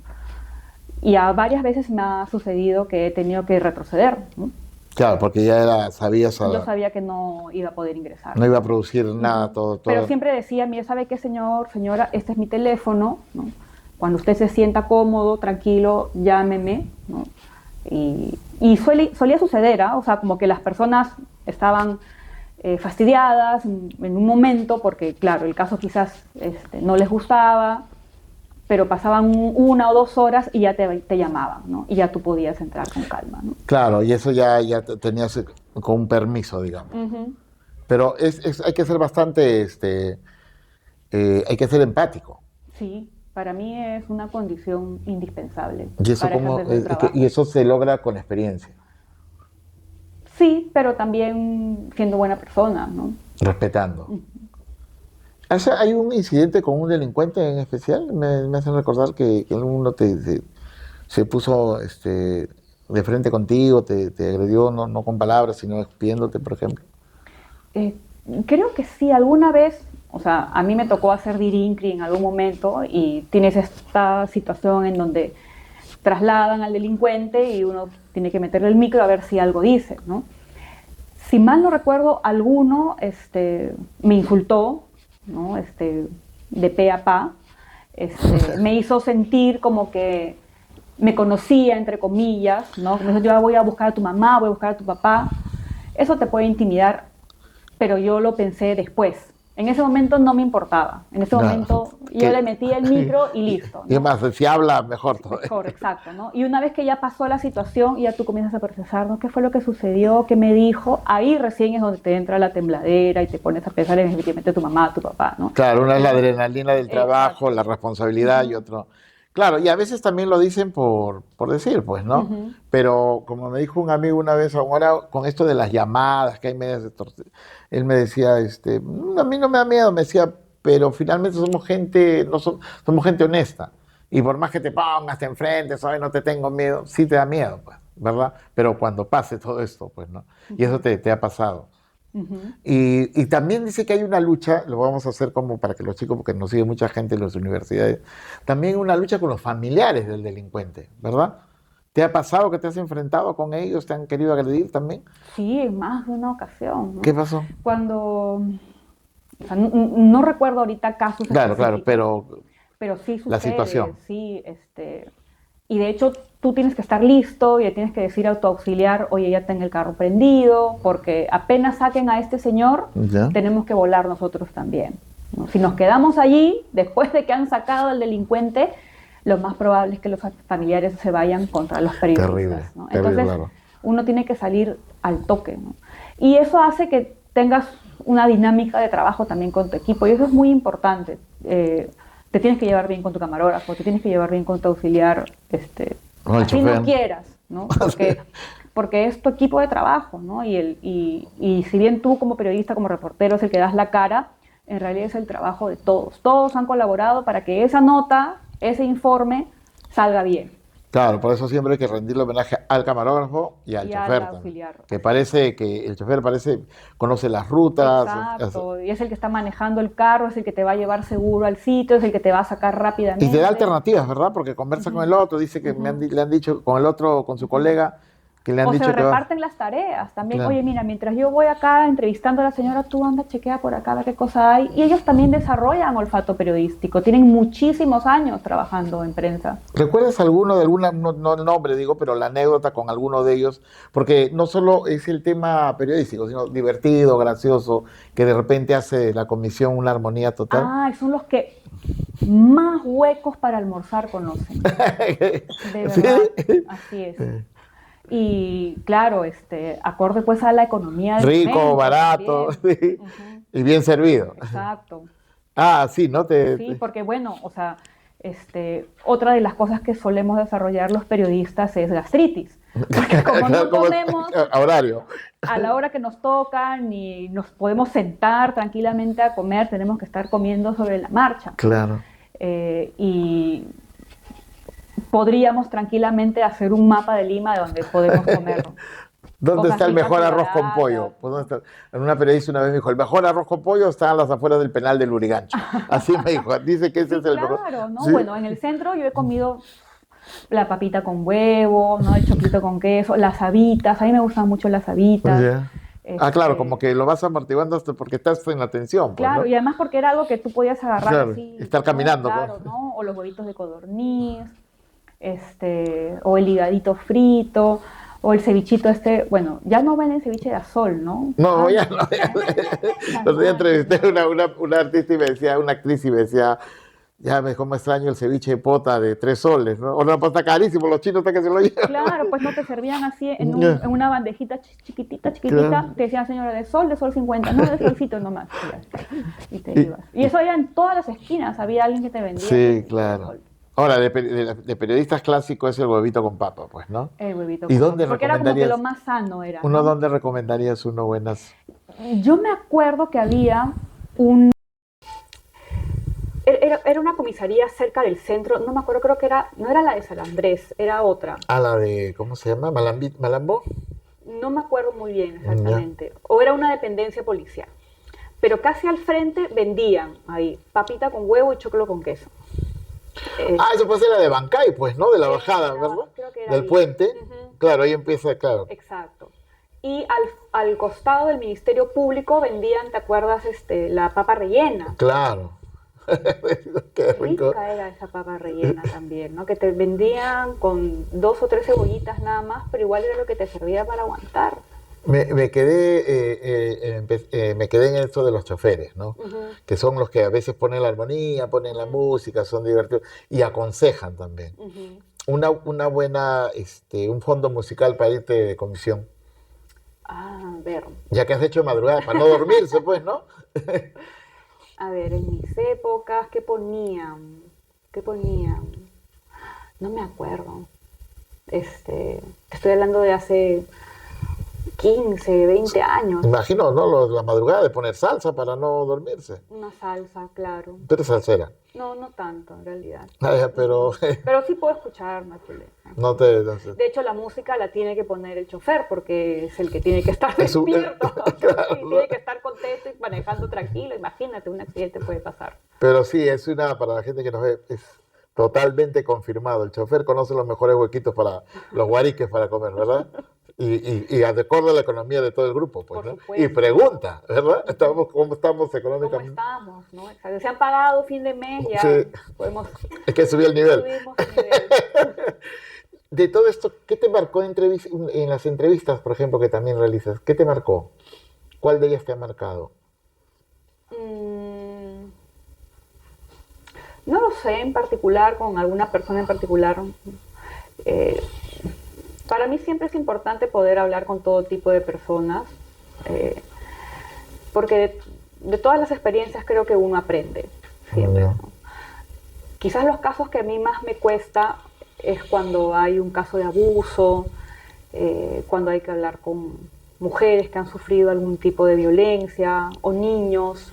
Y a varias veces me ha sucedido que he tenido que retroceder, ¿no? Claro, porque ya sabías, Yo sabía que no iba a poder ingresar. no iba a producir nada, todo. Pero siempre decía, mire, ¿sabe qué, señora? Este es mi teléfono, ¿no? Cuando usted se sienta cómodo, tranquilo, llámeme, ¿no? Y solía suceder, ¿ah? O sea, como que las personas estaban fastidiadas en un momento, porque claro, el caso quizás no les gustaba, pero pasaban 1 o 2 horas y ya te llamaban, ¿no? Y ya tú podías entrar con calma, ¿no? Claro, y eso ya tenías con un permiso, digamos. Ujú. Pero hay que ser bastante, hay que ser empático. Sí, para mí es una condición indispensable Y eso, para ejercer el trabajo. y eso se logra con experiencia, Sí, pero también siendo buena persona, ¿no? respetando. ¿Hay un incidente con un delincuente en especial? Me hacen recordar que uno se puso de frente contigo, te agredió, no con palabras, sino pidiéndote, por ejemplo. Creo que sí, alguna vez, o sea, a mí me tocó hacer dirincri en algún momento y tienes esta situación en donde trasladan al delincuente y uno tiene que meterle el micro a ver si algo dice, ¿no? Si mal no recuerdo, alguno me insultó, ¿no? De pe a pa, me hizo sentir como que me conocía, entre comillas, ¿no? Me dijo, yo voy a buscar a tu mamá, voy a buscar a tu papá. Eso te puede intimidar, pero yo lo pensé después. En ese momento no me importaba. En ese momento yo le metí el micro y listo, ¿no? Y además, si habla, mejor todo. Mejor, exacto, ¿no? Y una vez que ya pasó la situación y ya tú comienzas a procesar, ¿no? ¿Qué fue lo que sucedió? ¿Qué me dijo? Ahí recién es donde te entra la tembladera y te pones a pensar en efectivamente tu mamá, tu papá, ¿no? Claro, una es la adrenalina del trabajo, la responsabilidad y otro. Claro, y a veces también lo dicen por decir, pues, ¿no? Pero como me dijo un amigo una vez, ahora con esto de las llamadas, que hay medias de él me decía, a mí no me da miedo, me decía, pero finalmente somos gente, somos gente honesta. Y por más que te pongas, te enfrentes, ¿sabes? No te tengo miedo, sí te da miedo, pues, ¿verdad? Pero cuando pase todo esto, pues, ¿no? Y eso te ha pasado. Y también dice que hay una lucha, lo vamos a hacer como para que los chicos, porque nos sigue mucha gente en las universidades, también una lucha con los familiares del delincuente, ¿verdad? ¿Te ha pasado que te has enfrentado con ellos? ¿Te han querido agredir también? Sí, en más de una ocasión, ¿no? ¿Qué pasó? Cuando, o sea, no recuerdo ahorita casos Claro, específicos, pero sí sucede, la situación. sí, y de hecho tú tienes que estar listo y le tienes que decir a tu auxiliar, oye, ya tengo el carro prendido, porque apenas saquen a este señor, tenemos que volar nosotros también, ¿no? Si nos quedamos allí, después de que han sacado al delincuente, lo más probable es que los familiares se vayan contra los periodistas, terrible, ¿no? terrible, Entonces, claro. Uno tiene que salir al toque, ¿no? Y eso hace que tengas una dinámica de trabajo también con tu equipo, y eso es muy importante. Te tienes que llevar bien con tu camarógrafo, te tienes que llevar bien con tu auxiliar, con el así chofer. no quieras, ¿no? Porque es tu equipo de trabajo, ¿no? Y si bien tú como periodista, como reportero, es el que das la cara, en realidad es el trabajo de todos. Todos han colaborado para que esa nota, ese informe, salga bien. Claro, por eso siempre hay que rendirle homenaje al camarógrafo y al chofer también, que parece que el chofer conoce las rutas. Exacto, y es el que está manejando el carro, es el que te va a llevar seguro al sitio, es el que te va a sacar rápidamente. Y te da alternativas, ¿verdad? Porque conversa con el otro, dice que le han dicho con el otro, con su colega, que le han dicho se que reparten las tareas también. Claro. Oye, mira, mientras yo voy acá entrevistando a la señora, tú anda, chequea por acá, ve qué cosa hay. Y ellos también desarrollan olfato periodístico. Tienen muchísimos años trabajando en prensa. ¿Recuerdas alguno de alguna, no el nombre, digo, pero la anécdota con alguno de ellos? Porque no solo es el tema periodístico, sino divertido, gracioso, que de repente hace la comisión una armonía total. Ah, son los que más huecos para almorzar conocen. De verdad, ¿sí? Así es. Y claro, acorde pues a la economía del rico, momento, barato, sí, y bien servido. Exacto. Ah, sí, ¿no? Sí, porque bueno, o sea, otra de las cosas que solemos desarrollar los periodistas es gastritis. Porque como no comemos a horario, a la hora que nos toca, ni nos podemos sentar tranquilamente a comer, tenemos que estar comiendo sobre la marcha. Claro. Y podríamos tranquilamente hacer un mapa de Lima de donde podemos comer. ¿Dónde está el mejor arroz con baratas. pollo? Pues, ¿dónde está? En una periodista una vez me dijo, el mejor arroz con pollo está a las afueras del penal del Lurigancho. Así me dijo, dice que ese es el mejor. Claro, ¿no? Sí. Bueno, en el centro yo he comido la papita con huevo, ¿no? El choclito con queso, las habitas, a mí me gustan mucho las habitas. Ah, claro, como que lo vas amortiguando hasta porque estás en atención. Pues, claro, ¿no? y además porque era algo que tú podías agarrar claro, así. estar caminando. ¿no? Claro, ¿no? O los huevitos de codorniz, o el higadito frito, o el cevichito bueno, ya no venden ceviche de azul, ¿no? No, ya no. Los días entrevisté a una artista y me decía, una actriz y me decía, ya me cómo extraño el ceviche de pota de 3 soles, ¿no? O no, pues está carísimo, los chinos hasta que se lo llevan. Claro, pues no te servían así en una bandejita chiquitita, claro. Te decían, señora, de sol 50, no, de solcito nomás. Y te ibas. Y eso era en todas las esquinas, había alguien que te vendía. Sí, claro. Ahora, de periodistas clásicos es el huevito con papa, pues, ¿no? El huevito con papa. Dónde porque era como que lo más sano era. ¿No? ¿Dónde recomendarías uno buenas? Yo me acuerdo que había Era una comisaría cerca del centro, no me acuerdo, creo que no era la de San Andrés, era otra. Ah, la de, ¿cómo se llama? ¿Malambo? No me acuerdo muy bien exactamente. O era una dependencia policial. pero casi al frente vendían ahí papita con huevo y choclo con queso. Eso puede ser la de Bancay, pues, ¿no? De la bajada, ¿verdad? Creo que era Del ahí. puente. Ujú. Claro, ahí empieza, claro. Exacto. Y al costado del Ministerio Público vendían, ¿te acuerdas? La papa rellena. Claro. Qué rico. Rica era esa papa rellena también, ¿no? Que te vendían con 2 o 3 cebollitas nada más, pero igual era lo que te servía para aguantar. Me quedé en esto de los choferes, ¿no? Ujú. Que son los que a veces ponen la armonía, ponen la música, son divertidos y aconsejan también. Ujú. Una buena, un fondo musical para irte de comisión, A ver, ya que has hecho madrugada, para no dormirse, pues, ¿no? en mis épocas, ¿qué ponían? ¿Qué ponían? No me acuerdo. Te estoy hablando de hace 15, 20 años. Imagino, ¿no? La madrugada de poner salsa para no dormirse. Una salsa, claro. Tú eres salsera. No, no tanto, en realidad. Pero Pero sí puedo escuchar, no hay problema. no te... De hecho, la música la tiene que poner el chofer porque es el que tiene que estar Es un- despierto. claro, Y tiene que estar contento y manejando tranquilo. Imagínate, un accidente puede pasar. Pero sí, para la gente que nos ve, es totalmente confirmado. El chofer conoce los mejores huequitos para los guariques para comer, ¿verdad? Y de acuerdo a la economía de todo el grupo, pues, Por ¿no? supuesto. Y pregunta, ¿verdad? ¿Cómo estamos ¿Cómo económicamente? estamos? ¿No? Exacto. Se han pagado fin de mes, ya Sí. podemos Es que subí el nivel. subimos el nivel. De todo esto, ¿qué te marcó en las entrevistas, por ejemplo, que también realizas? ¿Qué te marcó? ¿Cuál de ellas te ha marcado? No lo sé en particular, con alguna persona en particular. Eh, para mí siempre es importante poder hablar con todo tipo de personas, porque de todas las experiencias creo que uno aprende siempre, ¿no? Quizás los casos que a mí más me cuesta es cuando hay un caso de abuso, cuando hay que hablar con mujeres que han sufrido algún tipo de violencia o niños.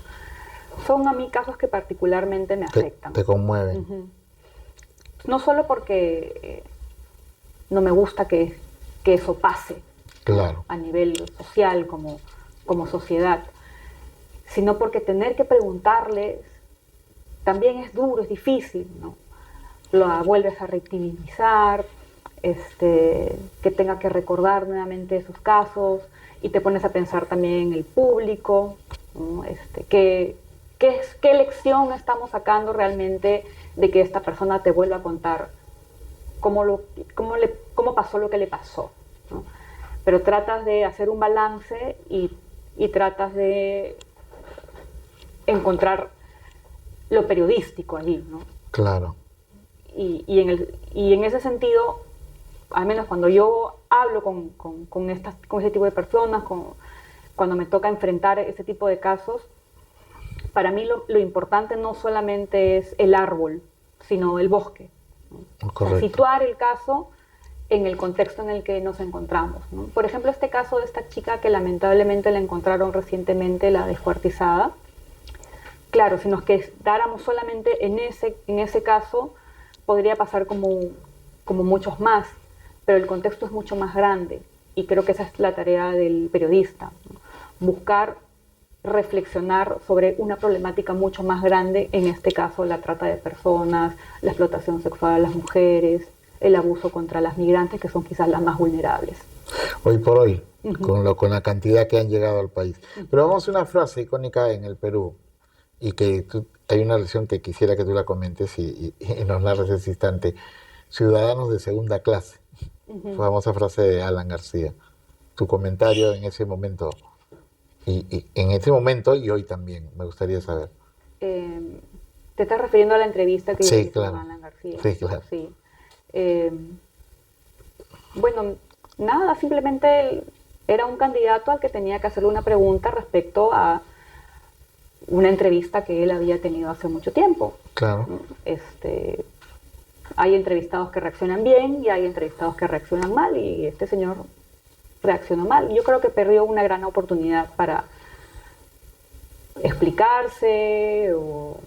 Son a mí casos que particularmente me afectan. Te conmueven. Ujú. No solo porque no me gusta que eso pase Claro. a nivel social como sociedad, sino porque tener que preguntarles también es duro, es difícil, ¿no? Lo vuelves a revictimizar, que tenga que recordar nuevamente esos casos y te pones a pensar también en el público, ¿no? ¿Qué lección estamos sacando realmente de que esta persona te vuelva a contar cómo pasó lo que le pasó, ¿no? Pero tratas de hacer un balance y tratas de encontrar lo periodístico allí, ¿no? Claro. Y en ese sentido, al menos cuando yo hablo con ese tipo de personas, cuando me toca enfrentar ese tipo de casos, para mí lo importante no solamente es el árbol, sino el bosque, ¿no? O sea, situar el caso en el contexto en el que nos encontramos, ¿no? Por ejemplo, este caso de esta chica que lamentablemente la encontraron recientemente, la descuartizada. Claro, si nos quedáramos solamente en ese caso, podría pasar como muchos más, pero el contexto es mucho más grande y creo que esa es la tarea del periodista, ¿no? Buscar reflexionar sobre una problemática mucho más grande, en este caso la trata de personas, la explotación sexual de las mujeres, el abuso contra las migrantes, que son quizás las más vulnerables. Hoy por hoy, con la cantidad que han llegado al país. Pero vamos a una frase icónica en el Perú, y que hay una lección que quisiera que tú la comentes y nos narres ese instante. Ciudadanos de segunda clase. Famosa frase de Alan García. Tu comentario en ese momento, y en ese momento y hoy también, me gustaría saber. ¿Te estás refiriendo a la entrevista que hice claro. con Alan García? Sí, claro. Sí. Bueno, nada, simplemente era un candidato al que tenía que hacerle una pregunta respecto a una entrevista que él había tenido hace mucho tiempo. Claro. Hay entrevistados que reaccionan bien y hay entrevistados que reaccionan mal, y este señor reaccionó mal. Yo creo que perdió una gran oportunidad para explicarse o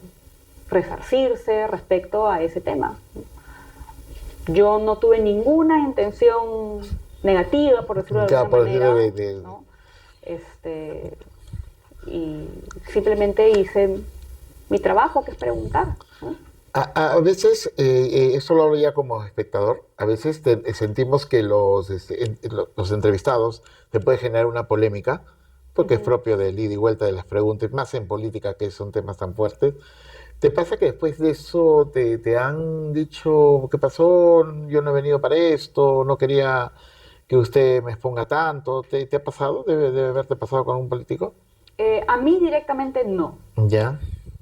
resarcirse respecto a ese tema. Yo no tuve ninguna intención negativa, por decirlo de alguna manera, ¿no? y simplemente hice mi trabajo, que es preguntar, ¿no? A veces, esto lo hablo ya como espectador, a veces sentimos que los entrevistados te puede generar una polémica, porque es propio del ida y vuelta de las preguntas, más en política que son temas tan fuertes. ¿Te pasa que después de eso te han dicho, qué pasó? Yo no he venido para esto, no quería que usted me exponga tanto. ¿Te ha pasado? ¿Debe haberte pasado con un político? A mí directamente no. Ya,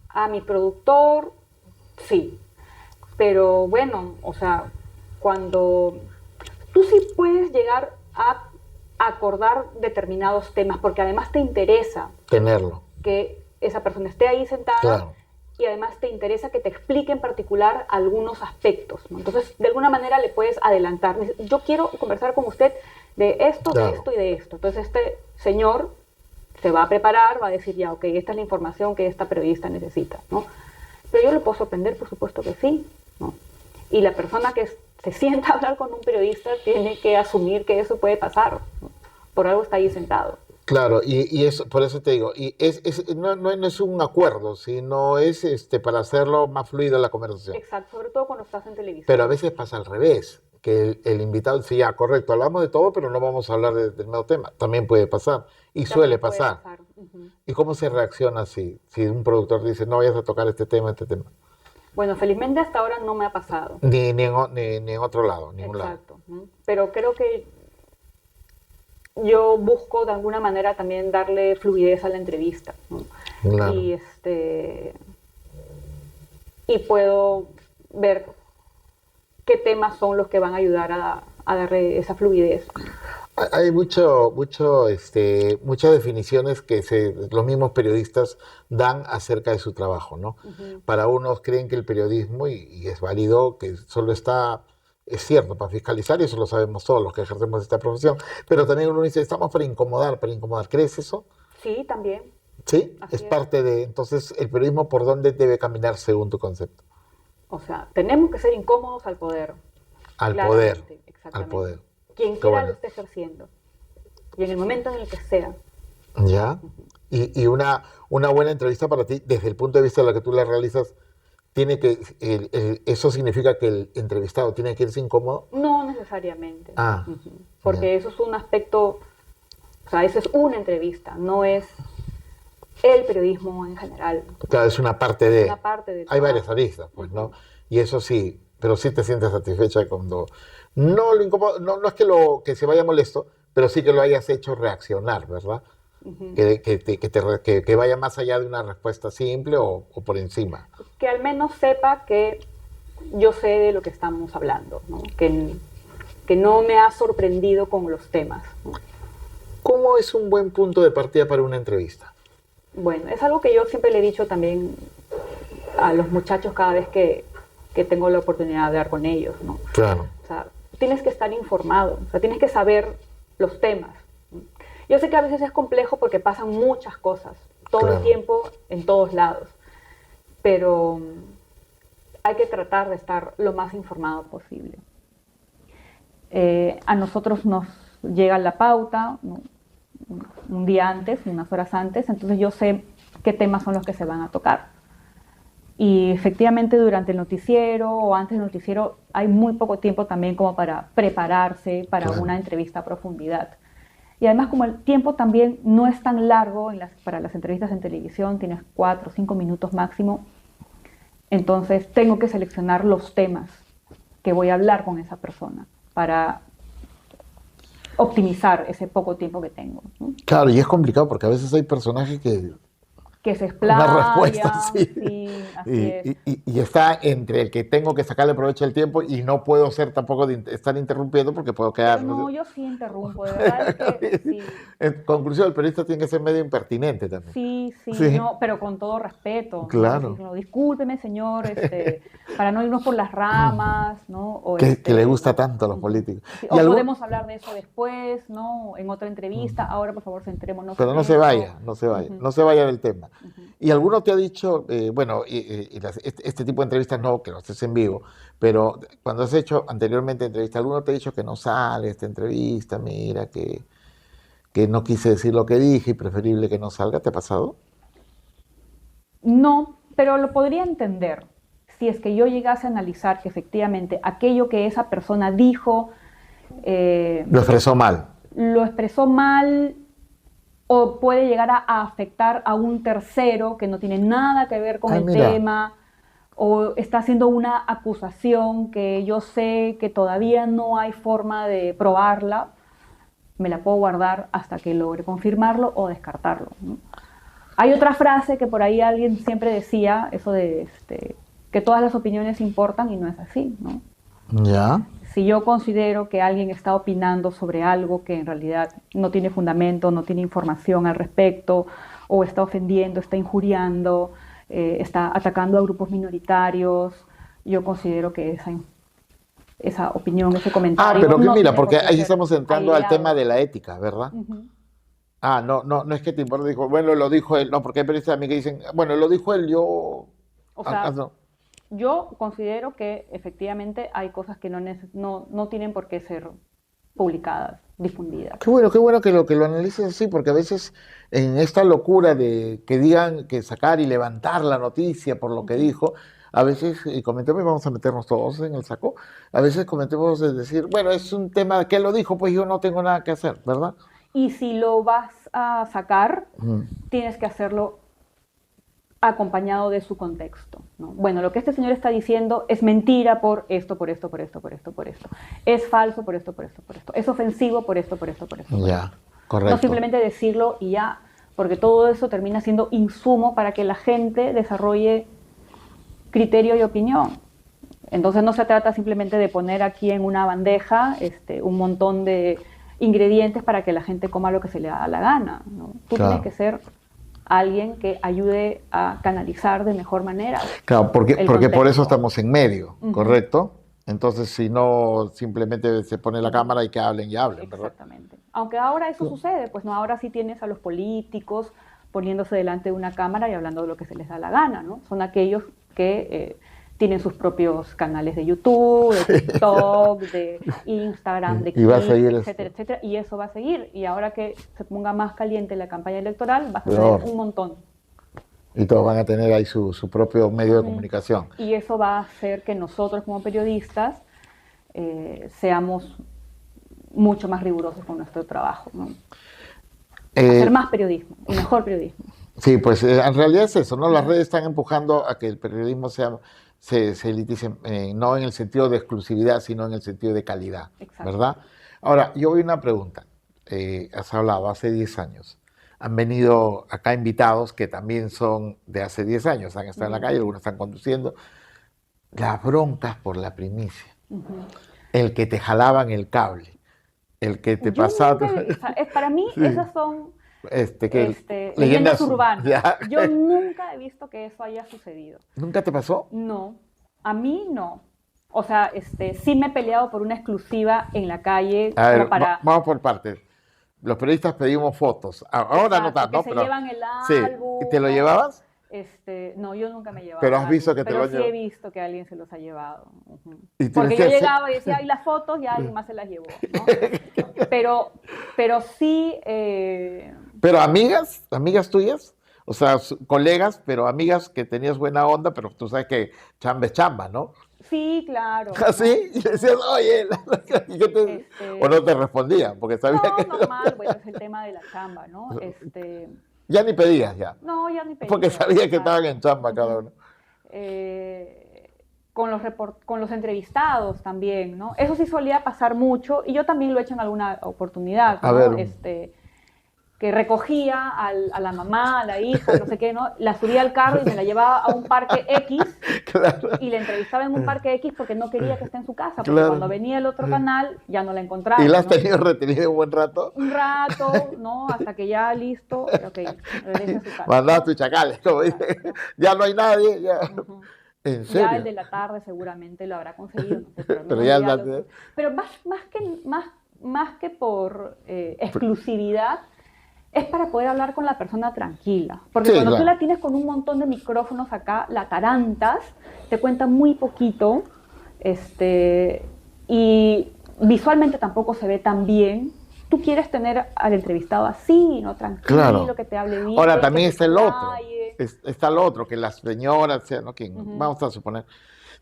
A mi productor, sí. Pero bueno, o sea, cuando tú sí puedes llegar a acordar determinados temas, porque además te interesa tenerlo, que esa persona esté ahí sentada, claro. y además te interesa que te explique en particular algunos aspectos, ¿no? Entonces, de alguna manera le puedes adelantar. Yo quiero conversar con usted de esto, Claro. de esto y de esto. Entonces, este señor se va a preparar, va a decir, ya, ok, esta es la información que esta periodista necesita, ¿no? Pero yo le puedo sorprender, por supuesto que sí, ¿no? Y la persona que se sienta a hablar con un periodista tiene que asumir que eso puede pasar, ¿no? Por algo está ahí sentado. Claro, y eso, por eso te digo, y no es un acuerdo, sino es para hacerlo más fluida la conversación. Exacto, sobre todo cuando estás en televisión. Pero a veces pasa al revés, que el invitado dice, ya, correcto, hablamos de todo, pero no vamos a hablar de determinado tema. También puede pasar, y También suele puede pasar. Ujú. ¿Y cómo se reacciona si un productor dice, no vayas a tocar este tema, este tema? Bueno, felizmente hasta ahora no me ha pasado. Ni en otro lado, ningún lado. Exacto, ¿no? Pero creo que yo busco de alguna manera también darle fluidez a la entrevista, ¿no? Claro. Y puedo ver qué temas son los que van a ayudar a darle esa fluidez. Hay muchas definiciones que los mismos periodistas dan acerca de su trabajo, ¿no? Para unos creen que el periodismo, y es válido, que solo está, es cierto, para fiscalizar, y eso lo sabemos todos los que ejercemos esta profesión, pero también uno dice, estamos para incomodar, para incomodar. ¿Crees eso? Sí, también. Sí, Así es es. parte de, entonces, el periodismo, ¿por dónde debe caminar según tu concepto? O sea, tenemos que ser incómodos al poder. Al poder, Claramente, al exactamente. poder. Quien Qué quiera bueno. lo esté ejerciendo. Y en el momento en el que sea. ¿Ya? Y una buena entrevista para ti, desde el punto de vista de lo que tú la realizas, ¿eso significa que el entrevistado tiene que irse incómodo? No necesariamente. Ah, Porque ya. eso es un aspecto, o sea, eso es una entrevista, no es el periodismo en general. Claro, es una parte de... Una parte del Hay varias trabajo. aristas, pues, ¿no? Y eso sí, pero sí te sientes satisfecha cuando... No lo incómodo, no es que se vaya molesto, pero sí que lo hayas hecho reaccionar, ¿verdad? Que vaya más allá de una respuesta simple o por encima. Que al menos sepa que yo sé de lo que estamos hablando, ¿no? Que no me ha sorprendido con los temas, ¿no? ¿Cómo es un buen punto de partida para una entrevista? Bueno, es algo que yo siempre le he dicho también a los muchachos cada vez que tengo la oportunidad de hablar con ellos, ¿no? Claro. O sea, tienes que estar informado, o sea, tienes que saber los temas. Yo sé que a veces es complejo porque pasan muchas cosas, todo Claro. el tiempo, en todos lados, pero hay que tratar de estar lo más informado posible. A nosotros nos llega la pauta, ¿no? Un día antes, unas horas antes, entonces yo sé qué temas son los que se van a tocar. Y efectivamente durante el noticiero o antes del noticiero hay muy poco tiempo también como para prepararse para Claro. una entrevista a profundidad. Y además como el tiempo también no es tan largo para las entrevistas en televisión, tienes 4 o 5 minutos máximo, entonces tengo que seleccionar los temas que voy a hablar con esa persona para optimizar ese poco tiempo que tengo, ¿no? Claro, y es complicado porque a veces hay personajes que se explayan. una respuesta, sí. Sí, así es. Y está entre el que tengo que sacarle provecho al tiempo y no puedo ser tampoco estar interrumpiendo porque puedo quedar. Pero no, yo sí interrumpo, de verdad es que sí. En conclusión, el periodista tiene que ser medio impertinente también. Sí, Sí. no, pero con todo respeto, ¿no? Claro. Así, no, discúlpeme, señor, para no irnos por las ramas, ¿no? O Que le gusta tanto a los políticos. sí, Y o algo- podemos hablar de eso después, ¿no? En otra entrevista. Ahora, por favor, centrémonos Pero en no se esto. vaya, no se vaya, no se vaya del tema. ¿Y alguno te ha dicho, este tipo de entrevistas no, que lo haces en vivo, pero cuando has hecho anteriormente entrevistas, alguno te ha dicho que no sale esta entrevista, mira, que que no quise decir lo que dije y preferible que no salga? ¿Te ha pasado? No, pero lo podría entender si es que yo llegase a analizar que efectivamente aquello que esa persona dijo Lo expresó mal. lo expresó mal o puede llegar a afectar a un tercero que no tiene nada que ver con el Mira. tema, o está haciendo una acusación que yo sé que todavía no hay forma de probarla, me la puedo guardar hasta que logre confirmarlo o descartarlo, ¿no? Hay otra frase que por ahí alguien siempre decía, eso de que todas las opiniones importan, y no es así, ¿no? Ya. Si yo considero que alguien está opinando sobre algo que en realidad no tiene fundamento, no tiene información al respecto, o está ofendiendo, está injuriando, está atacando a grupos minoritarios, yo considero que esa opinión, ese comentario... Pero que no mira, tiene porque por qué ahí ser estamos entrando al aireado. tema de la ética, ¿verdad? Ujú. No es que te importa, dijo, bueno, lo dijo él, no, porque hay periodistas a mí que dicen, bueno, lo dijo él, yo... O sea, no. yo considero que efectivamente hay cosas que no tienen por qué ser publicadas, difundidas. Qué bueno que lo analices así, porque a veces en esta locura de que digan que sacar y levantar la noticia por lo que dijo, a veces, y comentemos, vamos a meternos todos en el saco, a veces cometemos de decir, bueno, es un tema que él lo dijo, pues yo no tengo nada que hacer, ¿verdad? Y si lo vas a sacar, Ujú. tienes que hacerlo acompañado de su contexto, ¿no? Bueno, lo que este señor está diciendo es mentira por esto, por esto, por esto, por esto, por esto. Es falso por esto, por esto, por esto. Es ofensivo por esto, por esto, por esto. Ya, correcto. No simplemente decirlo y ya, porque todo eso termina siendo insumo para que la gente desarrolle criterio y opinión. Entonces no se trata simplemente de poner aquí en una bandeja un montón de ingredientes para que la gente coma lo que se le da la gana, ¿no? Tú Claro. tienes que ser alguien que ayude a canalizar de mejor manera. Claro, porque por contexto. eso estamos en medio, Ujú. ¿correcto? Entonces, si no, simplemente se pone la cámara y que hablen y hablen, ¿verdad? Exactamente. Aunque ahora eso sucede, pues no, ahora sí tienes a los políticos poniéndose delante de una cámara y hablando de lo que se les da la gana, ¿no? Son aquellos que tienen sus propios canales de YouTube, de TikTok, de Instagram, de Y va a Kick, seguir etcétera, etcétera, y eso va a seguir. Y ahora que se ponga más caliente la campaña electoral, va a Peor. suceder un montón. Y todos van a tener ahí su propio medio de Ujú. comunicación. Y eso va a hacer que nosotros como periodistas seamos mucho más rigurosos con nuestro trabajo, ¿no? Hacer más periodismo y mejor periodismo. Sí, pues en realidad es eso, ¿no? Las redes están empujando a que el periodismo se elitice, no en el sentido de exclusividad, sino en el sentido de calidad, Exacto. ¿verdad? Ahora, yo voy a una pregunta. Has hablado hace 10 años. Han venido acá invitados que también son de hace 10 años, han estado en la calle, algunos están conduciendo. Las broncas por la primicia, Ujú. el que te jalaban el cable, el que te Yo pasaba... nunca o sea, para mí Sí. esas son que leyendas urbanas. Ya. Yo nunca he visto que eso haya sucedido. ¿Nunca te pasó? No, a mí no. O sea, sí me he peleado por una exclusiva en la calle A ver, como para... vamos por partes. Los periodistas pedimos fotos. Ahora no Exacto, tanto, que se pero llevan el sí. álbum. ¿Y te lo llevabas? No, yo nunca me he llevado. Pero has visto álbum, que te pero lo han sí llevado. he visto que alguien se los ha llevado. Ujú. Y tú Porque yo decías, llegaba y decía, y las fotos, ya alguien más se las llevó, ¿no? Pero sí... Pero amigas tuyas, o sea, colegas, pero amigas que tenías buena onda, pero tú sabes que chamba es chamba, ¿no? sí, claro. ¿Así? Y decías, oye, ¿y qué te- o no te respondían, porque sabía No, que normal, bueno, es el tema de la chamba, ¿no? ya ni pedías ya, No, ya ni pedía. porque sabía que Exacto. estaban en chamba cada uno. Con los entrevistados también, ¿no? Eso sí solía pasar mucho y yo también lo he hecho en alguna oportunidad, A ¿no? ver. Que recogía a la mamá, a la hija, no sé qué, ¿no? La subía al carro y me la llevaba a un parque X Claro. y la entrevistaba en un parque X porque no quería que esté en su casa, porque Claro. cuando venía el otro canal ya no la encontraba. ¿Y la has ¿no? tenido retenida un buen rato? Un rato, ¿no? Hasta que ya listo, ok, regresa a su casa. Mandabas tus chacales, como dicen. Ya no hay nadie, ya. Ujú. ¿En serio? Ya el de la tarde seguramente lo habrá conseguido, no sé, pero, Pero no, ya ya la- pero más que por exclusividad, es para poder hablar con la persona tranquila. Porque Sí, cuando tú claro. la tienes con un montón de micrófonos acá, la atarantas, te cuenta muy poquito, y visualmente tampoco se ve tan bien, tú quieres tener al entrevistado así, ¿no? Tranquilo, Claro. que te hable bien. Ahora que también te está el otro, explaye. está el otro, que las señoras, sea, ¿no? Quien, vamos a suponer,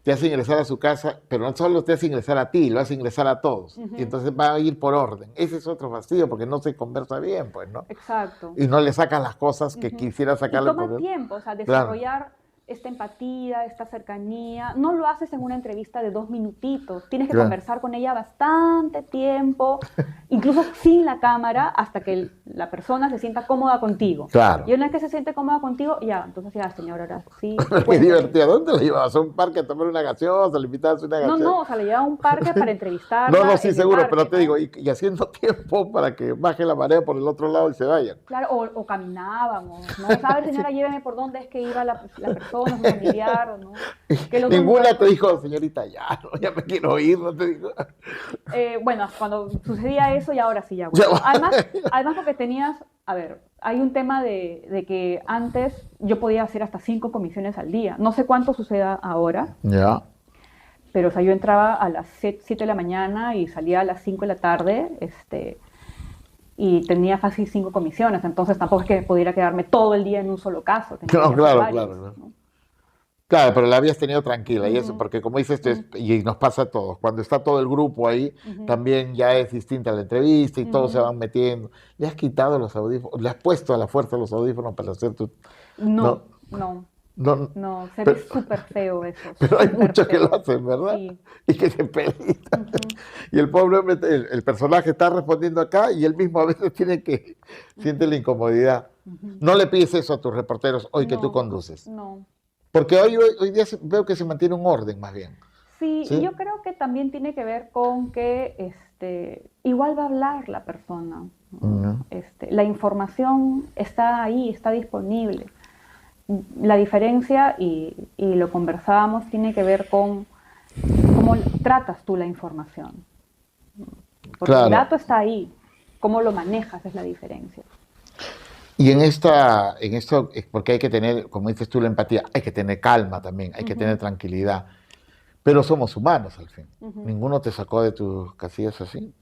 te hace ingresar a su casa, pero no solo te hace ingresar a ti, lo hace ingresar a todos. Y entonces va a ir por orden. Ese es otro fastidio, porque no se conversa bien, pues, ¿no? Exacto. Y no le sacas las cosas que quisiera Y sacarle. toma tiempo, o sea, Claro. desarrollar esta empatía, esta cercanía. No lo haces en una entrevista de 2 minutitos. Tienes que Claro. conversar con ella bastante tiempo, incluso sin la cámara, hasta que la persona se sienta cómoda contigo. Claro. Y una vez que se siente cómoda contigo, ya, entonces ya, señora, ahora sí. Qué cuénteme. divertido. ¿Dónde la llevabas? ¿A un parque a tomar una gaseosa? ¿Le invitabas una No, gaseosa? no, o sea, le lleva a un parque para entrevistarla. No, sí, en el seguro, parque, pero te ¿no? digo, y haciendo tiempo para que baje la marea por el otro lado y se vayan. Claro, o caminábamos, ¿no? O sea, a ver, señora, lléveme por dónde es que iba la persona, su familiar, ¿no? Que el otro Ninguna muchacho- te dijo, señorita, ya, no, ya me quiero ir, no te digo. Bueno, cuando sucedía eso, y ahora sí, ya. Ya Bueno. va. Además porque tenías, a ver, hay un tema de que antes yo podía hacer hasta 5 comisiones al día. No sé cuánto suceda ahora, Ya. pero o sea, yo entraba a las 7 de la mañana y salía a las 5 de la tarde, y tenía fácil 5 comisiones, entonces tampoco es que pudiera quedarme todo el día en un solo caso. tenía No, que hacer claro, varios, claro. ¿no? Claro, pero la habías tenido tranquila y eso, porque como dices, y nos pasa a todos, cuando está todo el grupo ahí, también ya es distinta la entrevista y todos se van metiendo. ¿Le has quitado los audífonos? ¿Le has puesto a la fuerza los audífonos para hacer tu...? No, se ve Pero- súper feo eso. Pero hay súper muchos que feo. lo hacen, ¿verdad? Sí. Y que se pelitan. Y el pobre hombre, el personaje está respondiendo acá y él mismo a veces siente la incomodidad. No le pides eso a tus reporteros hoy que tú No, conduces. No. Porque hoy día veo que se mantiene un orden más bien. Sí, ¿Sí? y yo creo que también tiene que ver con que igual va a hablar la persona, ¿no? La información está ahí, está disponible. La diferencia, y lo conversábamos, tiene que ver con cómo tratas tú la información. Porque Claro. el dato está ahí, cómo lo manejas es la diferencia. Y en esto, porque hay que tener, como dices tú, la empatía, hay que tener calma también, hay que tener tranquilidad. Pero somos humanos al fin. Ninguno te sacó de tus casillas así.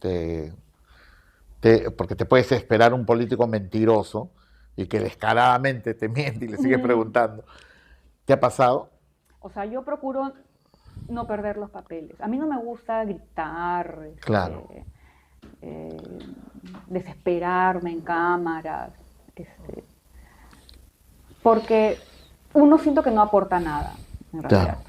Porque te puedes esperar un político mentiroso y que descaradamente te miente y le sigues preguntando. ¿Te ha pasado? O sea, yo procuro no perder los papeles. A mí no me gusta gritar, Claro. desesperarme en cámaras, porque uno siento que no aporta nada, en realidad. Claro.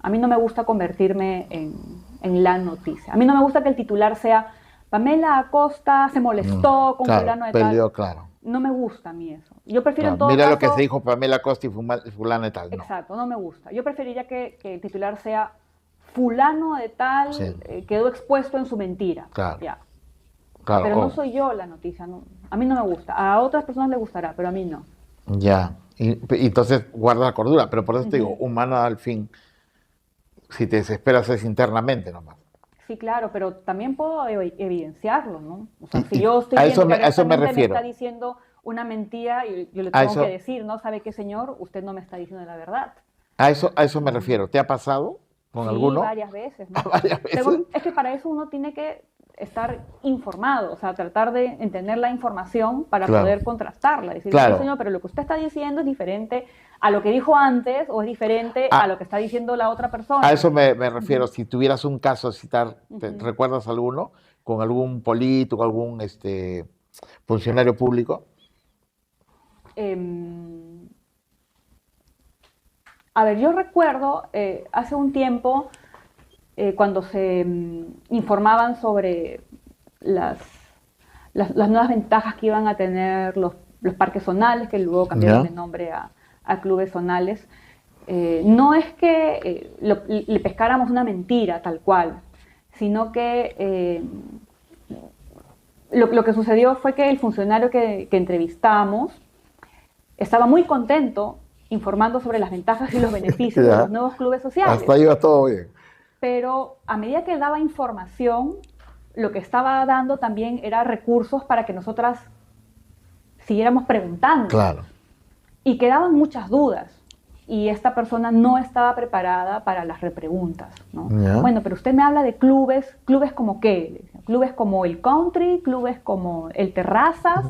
A mí no me gusta convertirme en la noticia. A mí no me gusta que el titular sea Pamela Acosta se molestó con fulano de tal. Peleó, claro. No me gusta a mí eso. Yo prefiero Claro, en todo mira caso... lo que se dijo Pamela Costa y fulana y tal. No. Exacto, no me gusta. Yo preferiría que el titular sea fulano de tal, Sí. Quedó expuesto en su mentira. Claro. Ya. Claro, Pero no soy yo la noticia. No. A mí no me gusta. A otras personas les gustará, pero a mí no. Ya. Y entonces guarda la cordura. Pero por eso te digo, humano al fin, si te desesperas es internamente nomás. Sí, claro, pero también puedo evidenciarlo, ¿no? O sea, Y- si yo estoy a viendo eso me- que a eso me abiertamente refiero. está diciendo una mentira y yo le A tengo eso- que decir, ¿no? ¿Sabe qué, señor? Usted no me está diciendo la verdad. A eso me refiero. ¿Te ha pasado con Sí, alguno? varias veces, ¿no? ¿Varias veces? Es que para eso uno tiene que estar informado, o sea, tratar de entender la información para Claro. poder contrastarla. Decir, Claro. "Sí, señor, pero lo que usted está diciendo es diferente a lo que dijo antes o es diferente Ah. a lo que está diciendo la otra persona". A eso me refiero. Si tuvieras un caso, ¿te recuerdas alguno? Con algún político, algún funcionario público. A ver, yo recuerdo hace un tiempo cuando se informaban sobre las nuevas ventajas que iban a tener los parques zonales, que luego cambiaron Ya. de nombre a clubes zonales. No es que le pescáramos una mentira tal cual, sino que lo que sucedió fue que el funcionario que entrevistamos estaba muy contento informando sobre las ventajas y los beneficios de Ya. los nuevos clubes sociales. Hasta ahí va todo bien. Pero a medida que daba información, lo que estaba dando también era recursos para que nosotras siguiéramos preguntando. Claro. Y quedaban muchas dudas. Y esta persona no estaba preparada para las repreguntas, ¿no? Ya. Bueno, pero usted me habla de clubes, ¿clubes como qué? clubes como el Country, clubes como el Terrazas.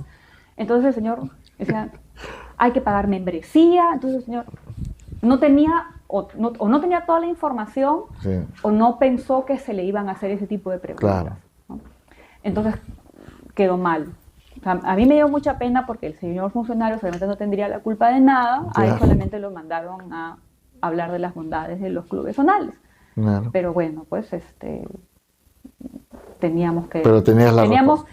Entonces el señor decía, hay que pagar membresía. Entonces el señor no tenía no tenía toda la información, Sí. o no pensó que se le iban a hacer ese tipo de preguntas. Claro. ¿No? Entonces quedó mal. O sea, a mí me dio mucha pena porque el señor funcionario solamente no tendría la culpa de nada, a él Claro. solamente lo mandaron a hablar de las bondades de los clubes zonales. Claro. Pero bueno, pues teníamos que... Pero tenías la teníamos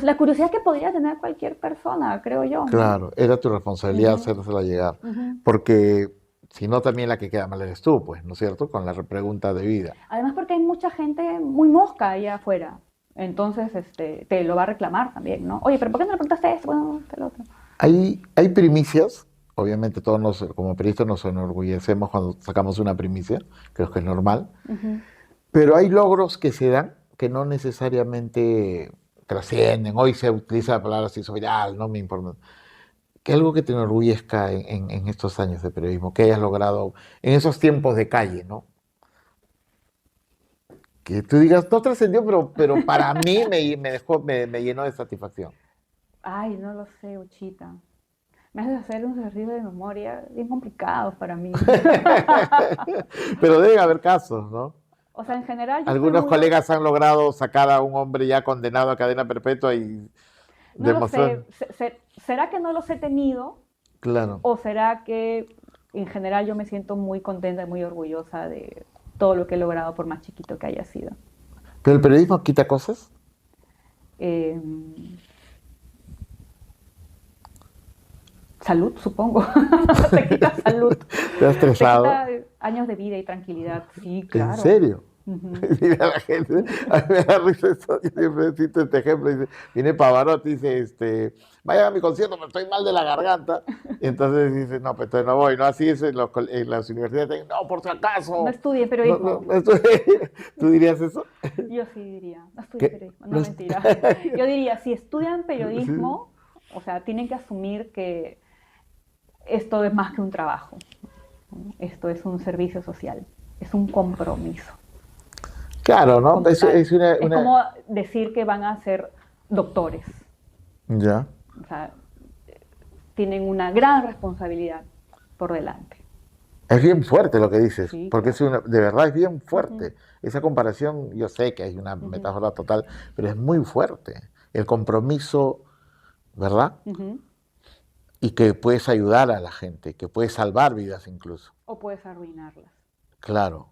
la curiosidad que podría tener cualquier persona, creo yo, ¿no? Claro, era tu responsabilidad Ujú. hacérsela llegar. Ujú. Porque si no, también la que queda mal eres tú, pues, ¿no es cierto? Con la pregunta debida. Además porque hay mucha gente muy mosca allá afuera. Entonces, te lo va a reclamar también, ¿no? Oye, pero ¿por qué no le preguntaste esto? Bueno, lo otro. Hay primicias, obviamente todos como periodistas nos enorgullecemos cuando sacamos una primicia, creo que es normal, Ujú. pero hay logros que se dan que no necesariamente trascienden. Hoy se utiliza la palabra se hizo viral, no me importa. Que algo que te enorgullezca en estos años de periodismo, que hayas logrado en esos tiempos de calle, ¿no? Que tú digas, no trascendió, pero para mí me llenó de satisfacción. Ay, no lo sé, Uchita. Me haces hacer un ejercicio de memoria bien complicados para mí. Pero deben haber casos, ¿no? O sea, en general yo soy Algunos muy- colegas han logrado sacar a un hombre ya condenado a cadena perpetua y No lo demostrar. sé. ¿Será que no los he tenido? Claro. ¿O será que en general yo me siento muy contenta y muy orgullosa de todo lo que he logrado, por más chiquito que haya sido? ¿Pero el periodismo quita cosas? Eh, Salud, supongo. Te quita salud. ¿Te has Te estresado? quita años de vida y tranquilidad. Sí, claro. ¿En serio? Ujú. Dile a la gente, a mí me da risa esto, yo siempre cito este ejemplo, dice, viene Pavarotti y dice, vayan a mi concierto, pero estoy mal de la garganta, y entonces dice, no, pues entonces no voy, ¿no? Así es en las universidades, no, por si acaso. No estudie periodismo. ¿Tú dirías eso? Yo sí diría, no estudien ¿Qué? periodismo, No no est- mentira. Yo diría, si estudian periodismo, o sea, tienen que asumir que esto es más que un trabajo. Esto es un servicio social, es un compromiso. Claro, ¿no? Como Es tal. una, Es como decir que van a ser doctores. Ya. O sea, tienen una gran responsabilidad por delante. Es bien fuerte lo que dices, Sí, porque claro. de verdad es bien fuerte. Esa comparación, yo sé que hay una metáfora total, pero es muy fuerte. El compromiso, ¿verdad? Ujú. Y que puedes ayudar a la gente, que puedes salvar vidas incluso. O puedes arruinarlas. Claro.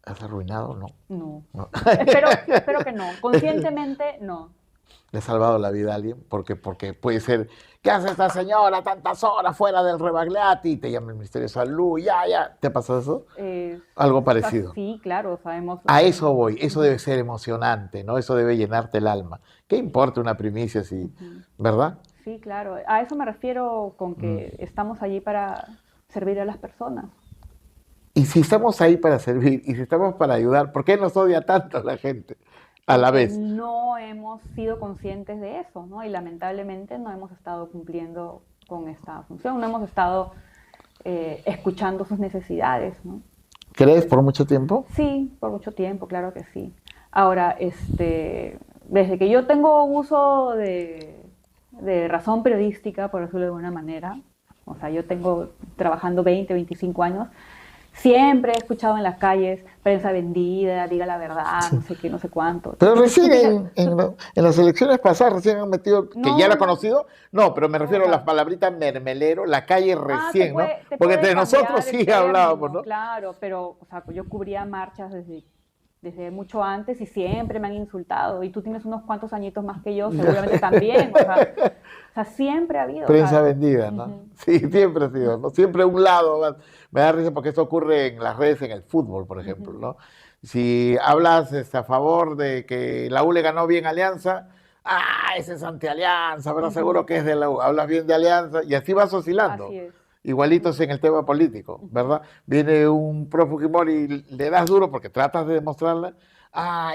¿Has arruinado? No. No. No. Espero que no. Conscientemente, no. ¿Le has salvado la vida a alguien? Porque puede ser, ¿qué hace esta señora tantas horas fuera del Rebagliati? Y te llama el Ministerio de Salud, ya. ¿Te ha pasado eso? Algo parecido. Sí, claro, sabemos. A eso voy, eso debe ser emocionante, ¿no? Eso debe llenarte el alma. ¿Qué importa una primicia si, verdad? Sí, claro. A eso me refiero con que estamos allí para servir a las personas. Y si estamos ahí para servir, y si estamos para ayudar, ¿por qué nos odia tanto la gente a la vez? No hemos sido conscientes de eso, ¿no? Y lamentablemente no hemos estado cumpliendo con esta función, no hemos estado escuchando sus necesidades, ¿no? ¿Crees por mucho tiempo? Sí, por mucho tiempo, claro que sí. Ahora, desde que yo tengo uso de razón periodística, por decirlo de alguna manera, o sea, yo tengo trabajando 20, 25 años, siempre he escuchado en las calles prensa vendida, diga la verdad, no sé qué, no sé cuánto. Pero recién en las elecciones pasadas, recién han metido, que No. ya lo he conocido, no, pero me refiero a Oiga. las palabritas mermelero, la calle recién, ¿no? Te Porque puede entre nosotros cambiar sí el término, hablábamos, ¿no? Claro, pero o sea, yo cubría marchas desde mucho antes y siempre me han insultado. Y tú tienes unos cuantos añitos más que yo, seguramente también. O sea, siempre ha habido. Prensa claro. vendida, ¿no? Ujú. Sí, siempre ha sido, ¿no? Siempre un lado. Me da risa porque esto ocurre en las redes, en el fútbol, por ejemplo, ¿no? Si hablas a favor de que la U le ganó bien a Alianza, ese es anti-Alianza, pero seguro que es de la U. Hablas bien de Alianza y así vas oscilando. Así es. Igualitos en el tema político, ¿verdad? Viene un pro Fujimori y le das duro porque tratas de demostrarle,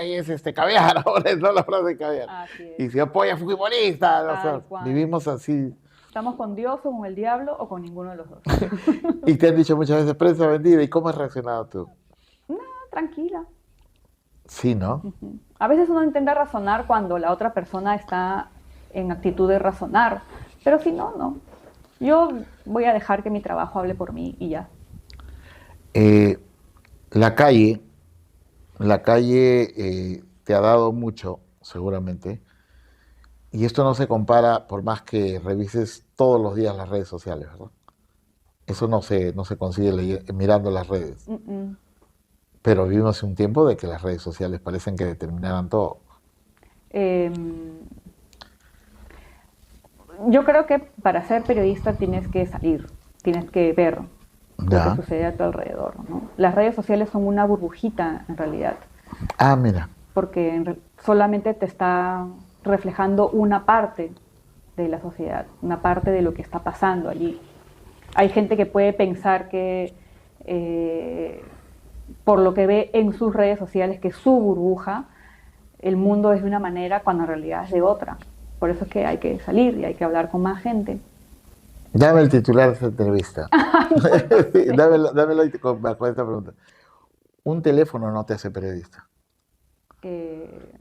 es caviar, ahora es no la frase de caviar. Así es. Y si apoya a fujimorista, o sea, Tal cual. vivimos así. ¿Estamos con Dios o con el diablo o con ninguno de los dos? Y te han dicho muchas veces prensa vendida, ¿y cómo has reaccionado tú? No, tranquila. Sí, ¿no? Ujú. A veces uno intenta razonar cuando la otra persona está en actitud de razonar, pero si no, no. Yo voy a dejar que mi trabajo hable por mí y ya. Eh, la calle, te ha dado mucho, seguramente, y esto no se compara por más que revises todos los días las redes sociales, ¿verdad? Eso no se consigue mirando las redes. Mm, mm. Pero vivimos un tiempo de que las redes sociales parecen que determinaran todo. Em, yo creo que para ser periodista tienes que salir, tienes que ver lo que Ya. sucede a tu alrededor, ¿no? Las redes sociales son una burbujita en realidad, Ah, mira. porque solamente te está reflejando una parte de la sociedad, una parte de lo que está pasando allí. Hay gente que puede pensar que por lo que ve en sus redes sociales, que su burbuja, el mundo es de una manera cuando en realidad es de otra. Por eso es que hay que salir y hay que hablar con más gente. Dame el titular de esta entrevista. Dámelo bajo esta pregunta. Un teléfono no te hace periodista. Eh,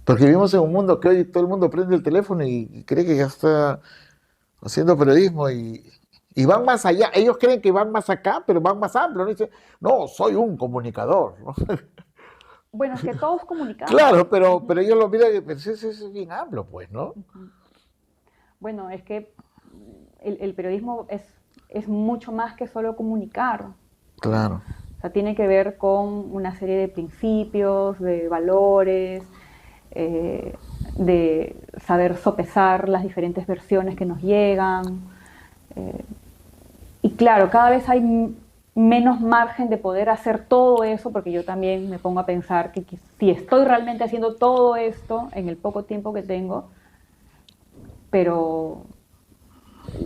Porque vivimos en un mundo que hoy todo el mundo prende el teléfono y cree que ya está haciendo periodismo y van más allá. Ellos creen que van más acá, pero van más amplio. No dicen, no, soy un comunicador, ¿no? bueno, es que todos comunicamos. Claro, pero ellos lo miran y dicen, eso es bien amplio, pues, ¿no? Bueno, es que el periodismo es mucho más que solo comunicar. Claro. O sea, tiene que ver con una serie de principios, de valores, de saber sopesar las diferentes versiones que nos llegan. Y claro, cada vez hay menos margen de poder hacer todo eso, porque yo también me pongo a pensar que si estoy realmente haciendo todo esto en el poco tiempo que tengo, pero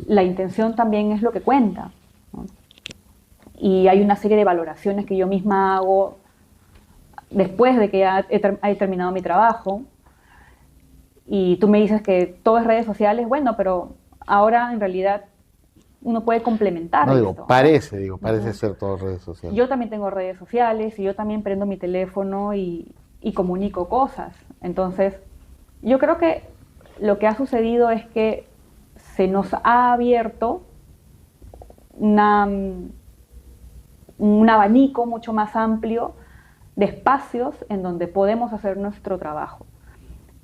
la intención también es lo que cuenta, ¿no? Y hay una serie de valoraciones que yo misma hago después de que ya he terminado mi trabajo. Y tú me dices que todo es redes sociales, bueno, pero ahora en realidad uno puede complementar No esto. parece ser todo redes sociales. Yo también tengo redes sociales y yo también prendo mi teléfono y comunico cosas. Entonces, yo creo que lo que ha sucedido es que se nos ha abierto un abanico mucho más amplio de espacios en donde podemos hacer nuestro trabajo.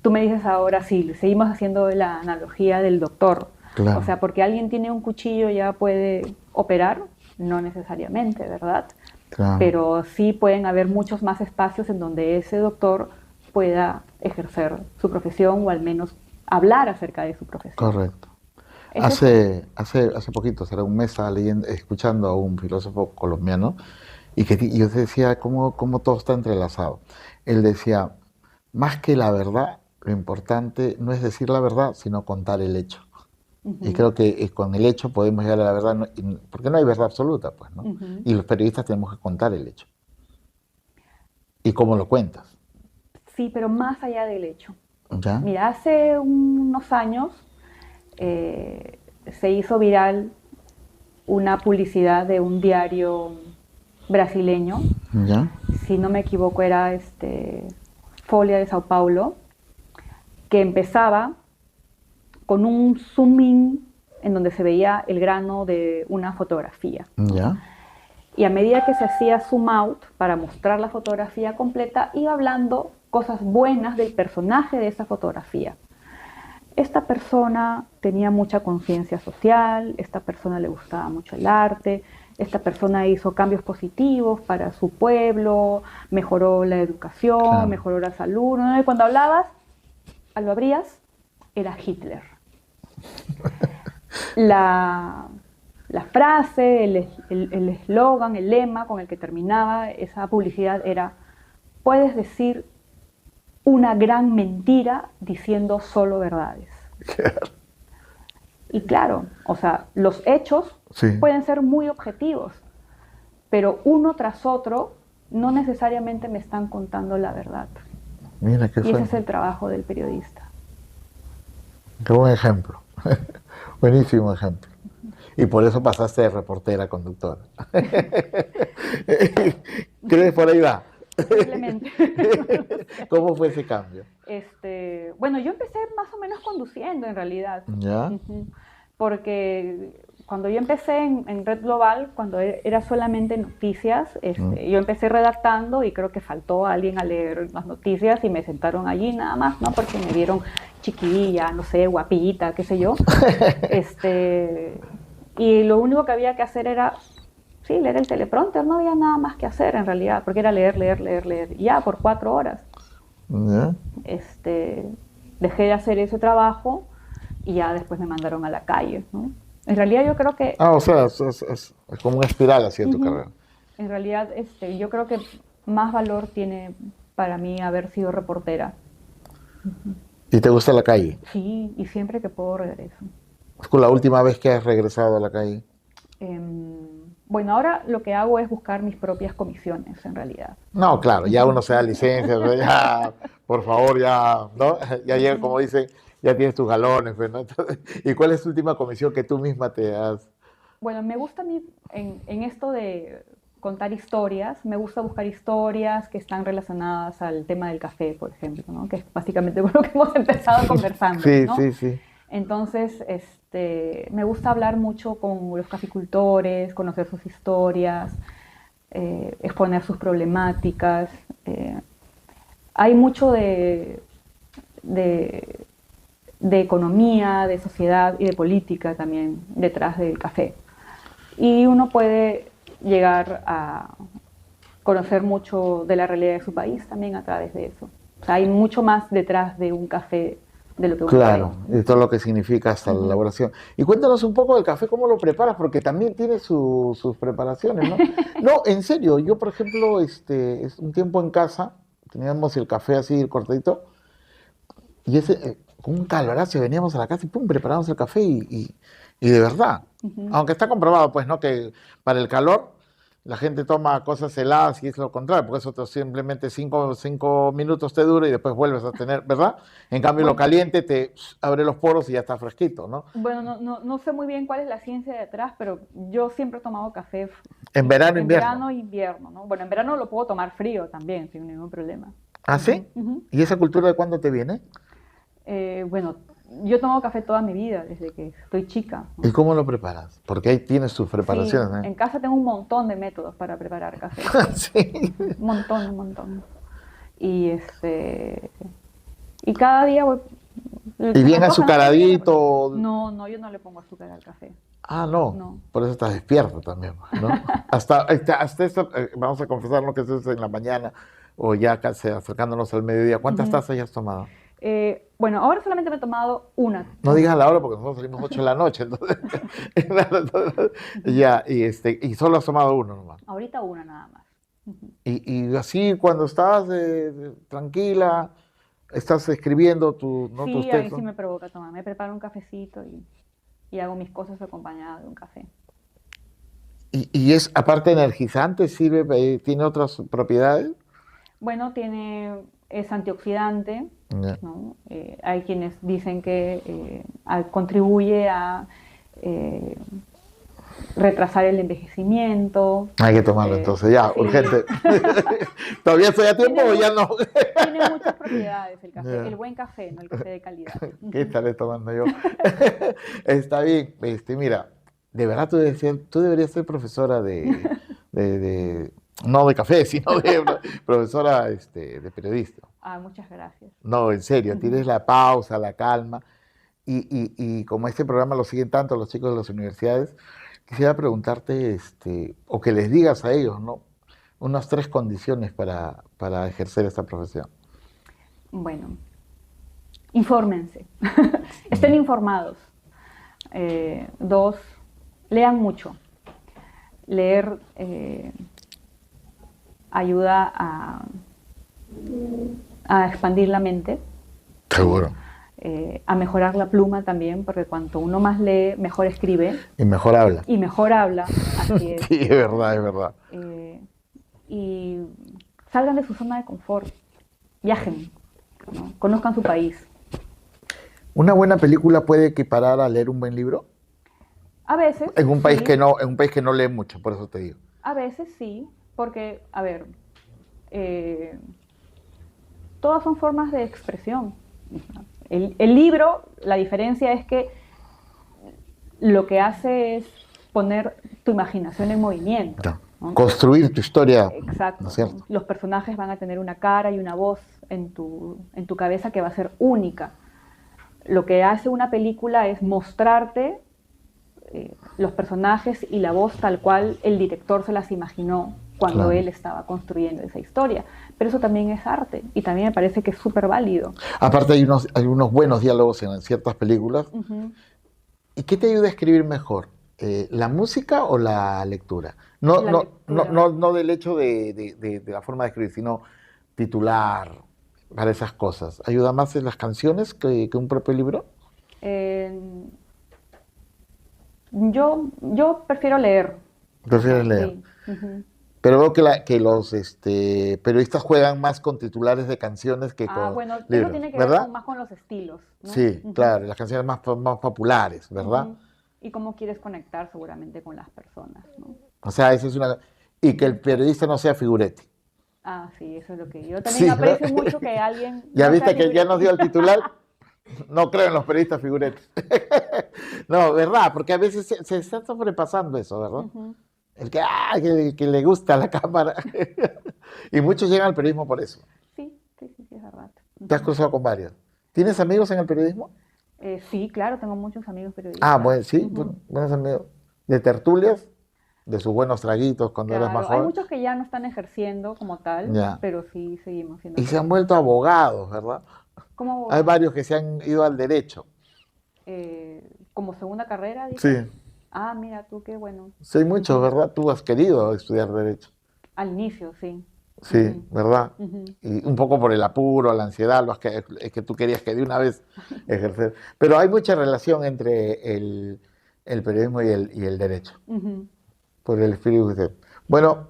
Tú me dices ahora, sí, seguimos haciendo la analogía del doctor. Claro. O sea, porque alguien tiene un cuchillo ya puede operar, no necesariamente, ¿verdad? Claro. Pero sí pueden haber muchos más espacios en donde ese doctor pueda ejercer su profesión o al menos hablar acerca de su profesión. Correcto. Hace poquito, será un mes, estaba escuchando a un filósofo colombiano y yo decía cómo todo está entrelazado. Él decía, más que la verdad, lo importante no es decir la verdad, sino contar el hecho. Y creo que con el hecho podemos llegar a la verdad, porque no hay verdad absoluta, pues, ¿no? Y los periodistas tenemos que contar el hecho. ¿Y cómo lo cuentas? Sí, pero más allá del hecho. ¿Ya? Mira, hace unos años se hizo viral una publicidad de un diario brasileño. ¿Ya? Si no me equivoco era Folha de Sao Paulo, que empezaba con un zoom in en donde se veía el grano de una fotografía. ¿Ya? Y a medida que se hacía zoom out para mostrar la fotografía completa, iba hablando cosas buenas del personaje de esa fotografía. Esta persona tenía mucha conciencia social, esta persona le gustaba mucho el arte, esta persona hizo cambios positivos para su pueblo, mejoró la educación, Claro. mejoró la salud, ¿no? Y cuando hablabas, lo abrías, era Hitler. La frase, el eslogan, el lema con el que terminaba esa publicidad era: puedes decir una gran mentira diciendo solo verdades. Y claro, o sea, los hechos Sí. pueden ser muy objetivos, pero uno tras otro no necesariamente me están contando la verdad. Mira qué Y ese suena. es el trabajo del periodista. Qué buen ejemplo. Buenísimo ejemplo. Y por eso pasaste de reportera a conductora. ¿Crees por ahí va? Posiblemente. ¿Cómo fue ese cambio? Bueno, yo empecé más o menos conduciendo en realidad. ¿Ya? Porque cuando yo empecé en Red Global, cuando era solamente noticias, yo empecé redactando y creo que faltó alguien a leer las noticias y me sentaron allí nada más, ¿no? Porque me vieron chiquilla, no sé, guapillita, qué sé yo. Y lo único que había que hacer era, sí, leer el teleprompter, no había nada más que hacer en realidad, porque era leer, leer, leer, leer, y ya por 4 horas. ¿Ya? Dejé de hacer ese trabajo y ya después me mandaron a la calle, ¿no? En realidad yo creo que... O sea, es como una espiral hacia tu carrera. En realidad yo creo que más valor tiene para mí haber sido reportera. ¿Y te gusta la calle? Sí, y siempre que puedo regreso. ¿Es la última vez que has regresado a la calle? Bueno, ahora lo que hago es buscar mis propias comisiones, en realidad. No, claro, ya uno se da licencia, ya, por favor, ya, ¿no? Ya llega, como dicen, ya tienes tus galones, pues, ¿no? Entonces, ¿y cuál es tu última comisión que tú misma te has...? Bueno, me gusta a mí, en esto de contar historias, me gusta buscar historias que están relacionadas al tema del café, por ejemplo, ¿no? Que es básicamente por lo que hemos empezado conversando, Sí, ¿no? sí, sí. Entonces, me gusta hablar mucho con los caficultores, conocer sus historias, exponer sus problemáticas. Hay mucho de economía, de sociedad y de política también detrás del café. Y uno puede llegar a conocer mucho de la realidad de su país también a través de eso. O sea, hay mucho más detrás de un café de lo que uno Claro, cree. y todo lo que significa hasta la elaboración. Y cuéntanos un poco del café, ¿cómo lo preparas? Porque también tiene sus preparaciones, ¿no? No, en serio, yo por ejemplo, un tiempo en casa, teníamos el café así, el cortadito, y con un calorazo veníamos a la casa y pum, preparábamos el café y de verdad, aunque está comprobado, pues, ¿no? Que para el calor la gente toma cosas heladas y es lo contrario, porque eso simplemente 5 minutos te dura y después vuelves a tener, ¿verdad? En cambio, lo caliente te abre los poros y ya está fresquito, ¿no? Bueno, no sé muy bien cuál es la ciencia detrás, pero yo siempre he tomado café En verano, en invierno. verano e invierno, ¿no? Bueno, en verano lo puedo tomar frío también, sin ningún problema. ¿Ah, sí? ¿Y esa cultura de cuándo te viene? Bueno, yo he tomado café toda mi vida, desde que estoy chica, ¿no? ¿Y cómo lo preparas? Porque ahí tienes sus preparaciones, Sí, en casa tengo un montón de métodos para preparar café. Sí. Un montón. Y y cada día voy... ¿Y bien azucaradito? No, yo no le pongo azúcar al café. Ah, no. No. Por eso estás despierto también, ¿no? hasta esto, vamos a confesarnos que eso es en la mañana o ya casi acercándonos al mediodía. ¿Cuántas tazas ya has tomado? Bueno, ahora solamente me he tomado una. No digas la hora porque nosotros salimos 8 de la noche, entonces, ya, y solo has tomado uno nomás. Ahorita una nada más. Y así cuando estás tranquila, estás escribiendo tus Sí, textos. a mí sí me provoca tomar. Me preparo un cafecito y hago mis cosas acompañada de un café. ¿Y es aparte energizante, sirve, tiene otras propiedades? Bueno, es antioxidante, Ya. ¿no? Hay quienes dicen que contribuye a retrasar el envejecimiento. Hay que tomarlo entonces, ya, sí. urgente. ¿Todavía estoy a tiempo o ya no? Tiene muchas propiedades el café, Ya. el buen café, no el café de calidad. ¿Qué estaré tomando yo? Está bien, mira, de verdad tú deberías ser profesora no de café, sino de profesora de periodista. Muchas gracias. No, en serio, tienes la pausa, la calma, y como este programa lo siguen tanto los chicos de las universidades, quisiera preguntarte, o que les digas a ellos, ¿no? Unas 3 condiciones para ejercer esta profesión. Bueno, infórmense, estén informados. 2, lean mucho. Leer ayuda a expandir la mente. Seguro. A mejorar la pluma también, porque cuanto uno más lee, mejor escribe. Y mejor habla. Y mejor habla, así es. Sí, es verdad, es verdad. Y salgan de su zona de confort, viajen, ¿no? Conozcan su país. ¿Una buena película puede equiparar a leer un buen libro? A veces. En un país sí, que no lee mucho, por eso te digo. A veces sí. porque, a ver, todas son formas de expresión. El libro, la diferencia es que lo que hace es poner tu imaginación en movimiento, ¿no? Construir tu historia. Exacto. ¿No es cierto? Los personajes van a tener una cara y una voz en tu cabeza que va a ser única. Lo que hace una película es mostrarte los personajes y la voz tal cual el director se las imaginó cuando Claro. él estaba construyendo esa historia. Pero eso también es arte y también me parece que es súper válido. Aparte hay unos buenos diálogos en ciertas películas. Ujú. ¿Y qué te ayuda a escribir mejor? ¿La música o la lectura? No, La no, lectura. no del hecho de la forma de escribir, sino titular, para esas cosas. ¿Ayuda más en las canciones que un propio libro? Yo prefiero leer. Prefieres leer. Sí. Ujú. Pero veo que los periodistas juegan más con titulares de canciones que con Bueno, eso libros, tiene que ver ¿verdad? más con los estilos, ¿no? Sí, Ujú. claro, las canciones más populares, ¿verdad? Ujú. Y cómo quieres conectar seguramente con las personas, ¿no? O sea, eso es una... Y que el periodista no sea figurete. Ah, sí, eso es lo que yo también Sí, ¿no? aprecio mucho que alguien... Ya no viste sea que ya nos dio el figurete. titular. No creo en los periodistas figuretes. No, ¿verdad? Porque a veces se está sobrepasando eso, ¿verdad? Ujú. El que le gusta la cámara. Y muchos llegan al periodismo por eso. Sí, es verdad. Te has cruzado con varios. ¿Tienes amigos en el periodismo? Sí, claro, tengo muchos amigos periodistas. Ah, bueno, sí, Ujú. buenos amigos. ¿De tertulias? ¿De sus buenos traguitos cuando eras más Claro, hay joven? muchos que ya no están ejerciendo como tal, Ya. pero sí seguimos siendo Y se han amigos. vuelto abogados, ¿verdad? Como, Hay varios que se han ido al derecho. como segunda carrera, Sí, dices. Ah, mira tú, qué bueno. sí, muchos, ¿verdad? Tú has querido estudiar derecho. Al inicio, sí. Sí, Ujú. ¿verdad? Ujú. Y un poco por el apuro, la ansiedad, es que tú querías que de una vez ejercer. Pero hay mucha relación entre el periodismo y el derecho, Ujú. por el espíritu de usted. Bueno,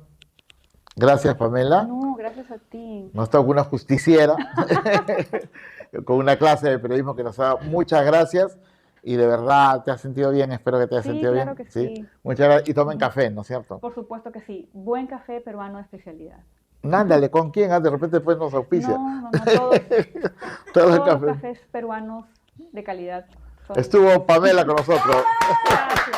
gracias, Pamela. No, gracias a ti. Nos toca una justiciera con una clase de periodismo que nos ha dado. Muchas gracias y de verdad te has sentido bien, espero que te hayas Sí, sentido claro bien. que sí. Muchas gracias. Y tomen café, ¿no es cierto? Por supuesto que sí. Buen café peruano de especialidad. Ándale, ¿con quién? De repente después nos auspicia. No, todos, Todo el todos los café. cafés peruanos de calidad son... Estuvo Pamela con nosotros. Gracias.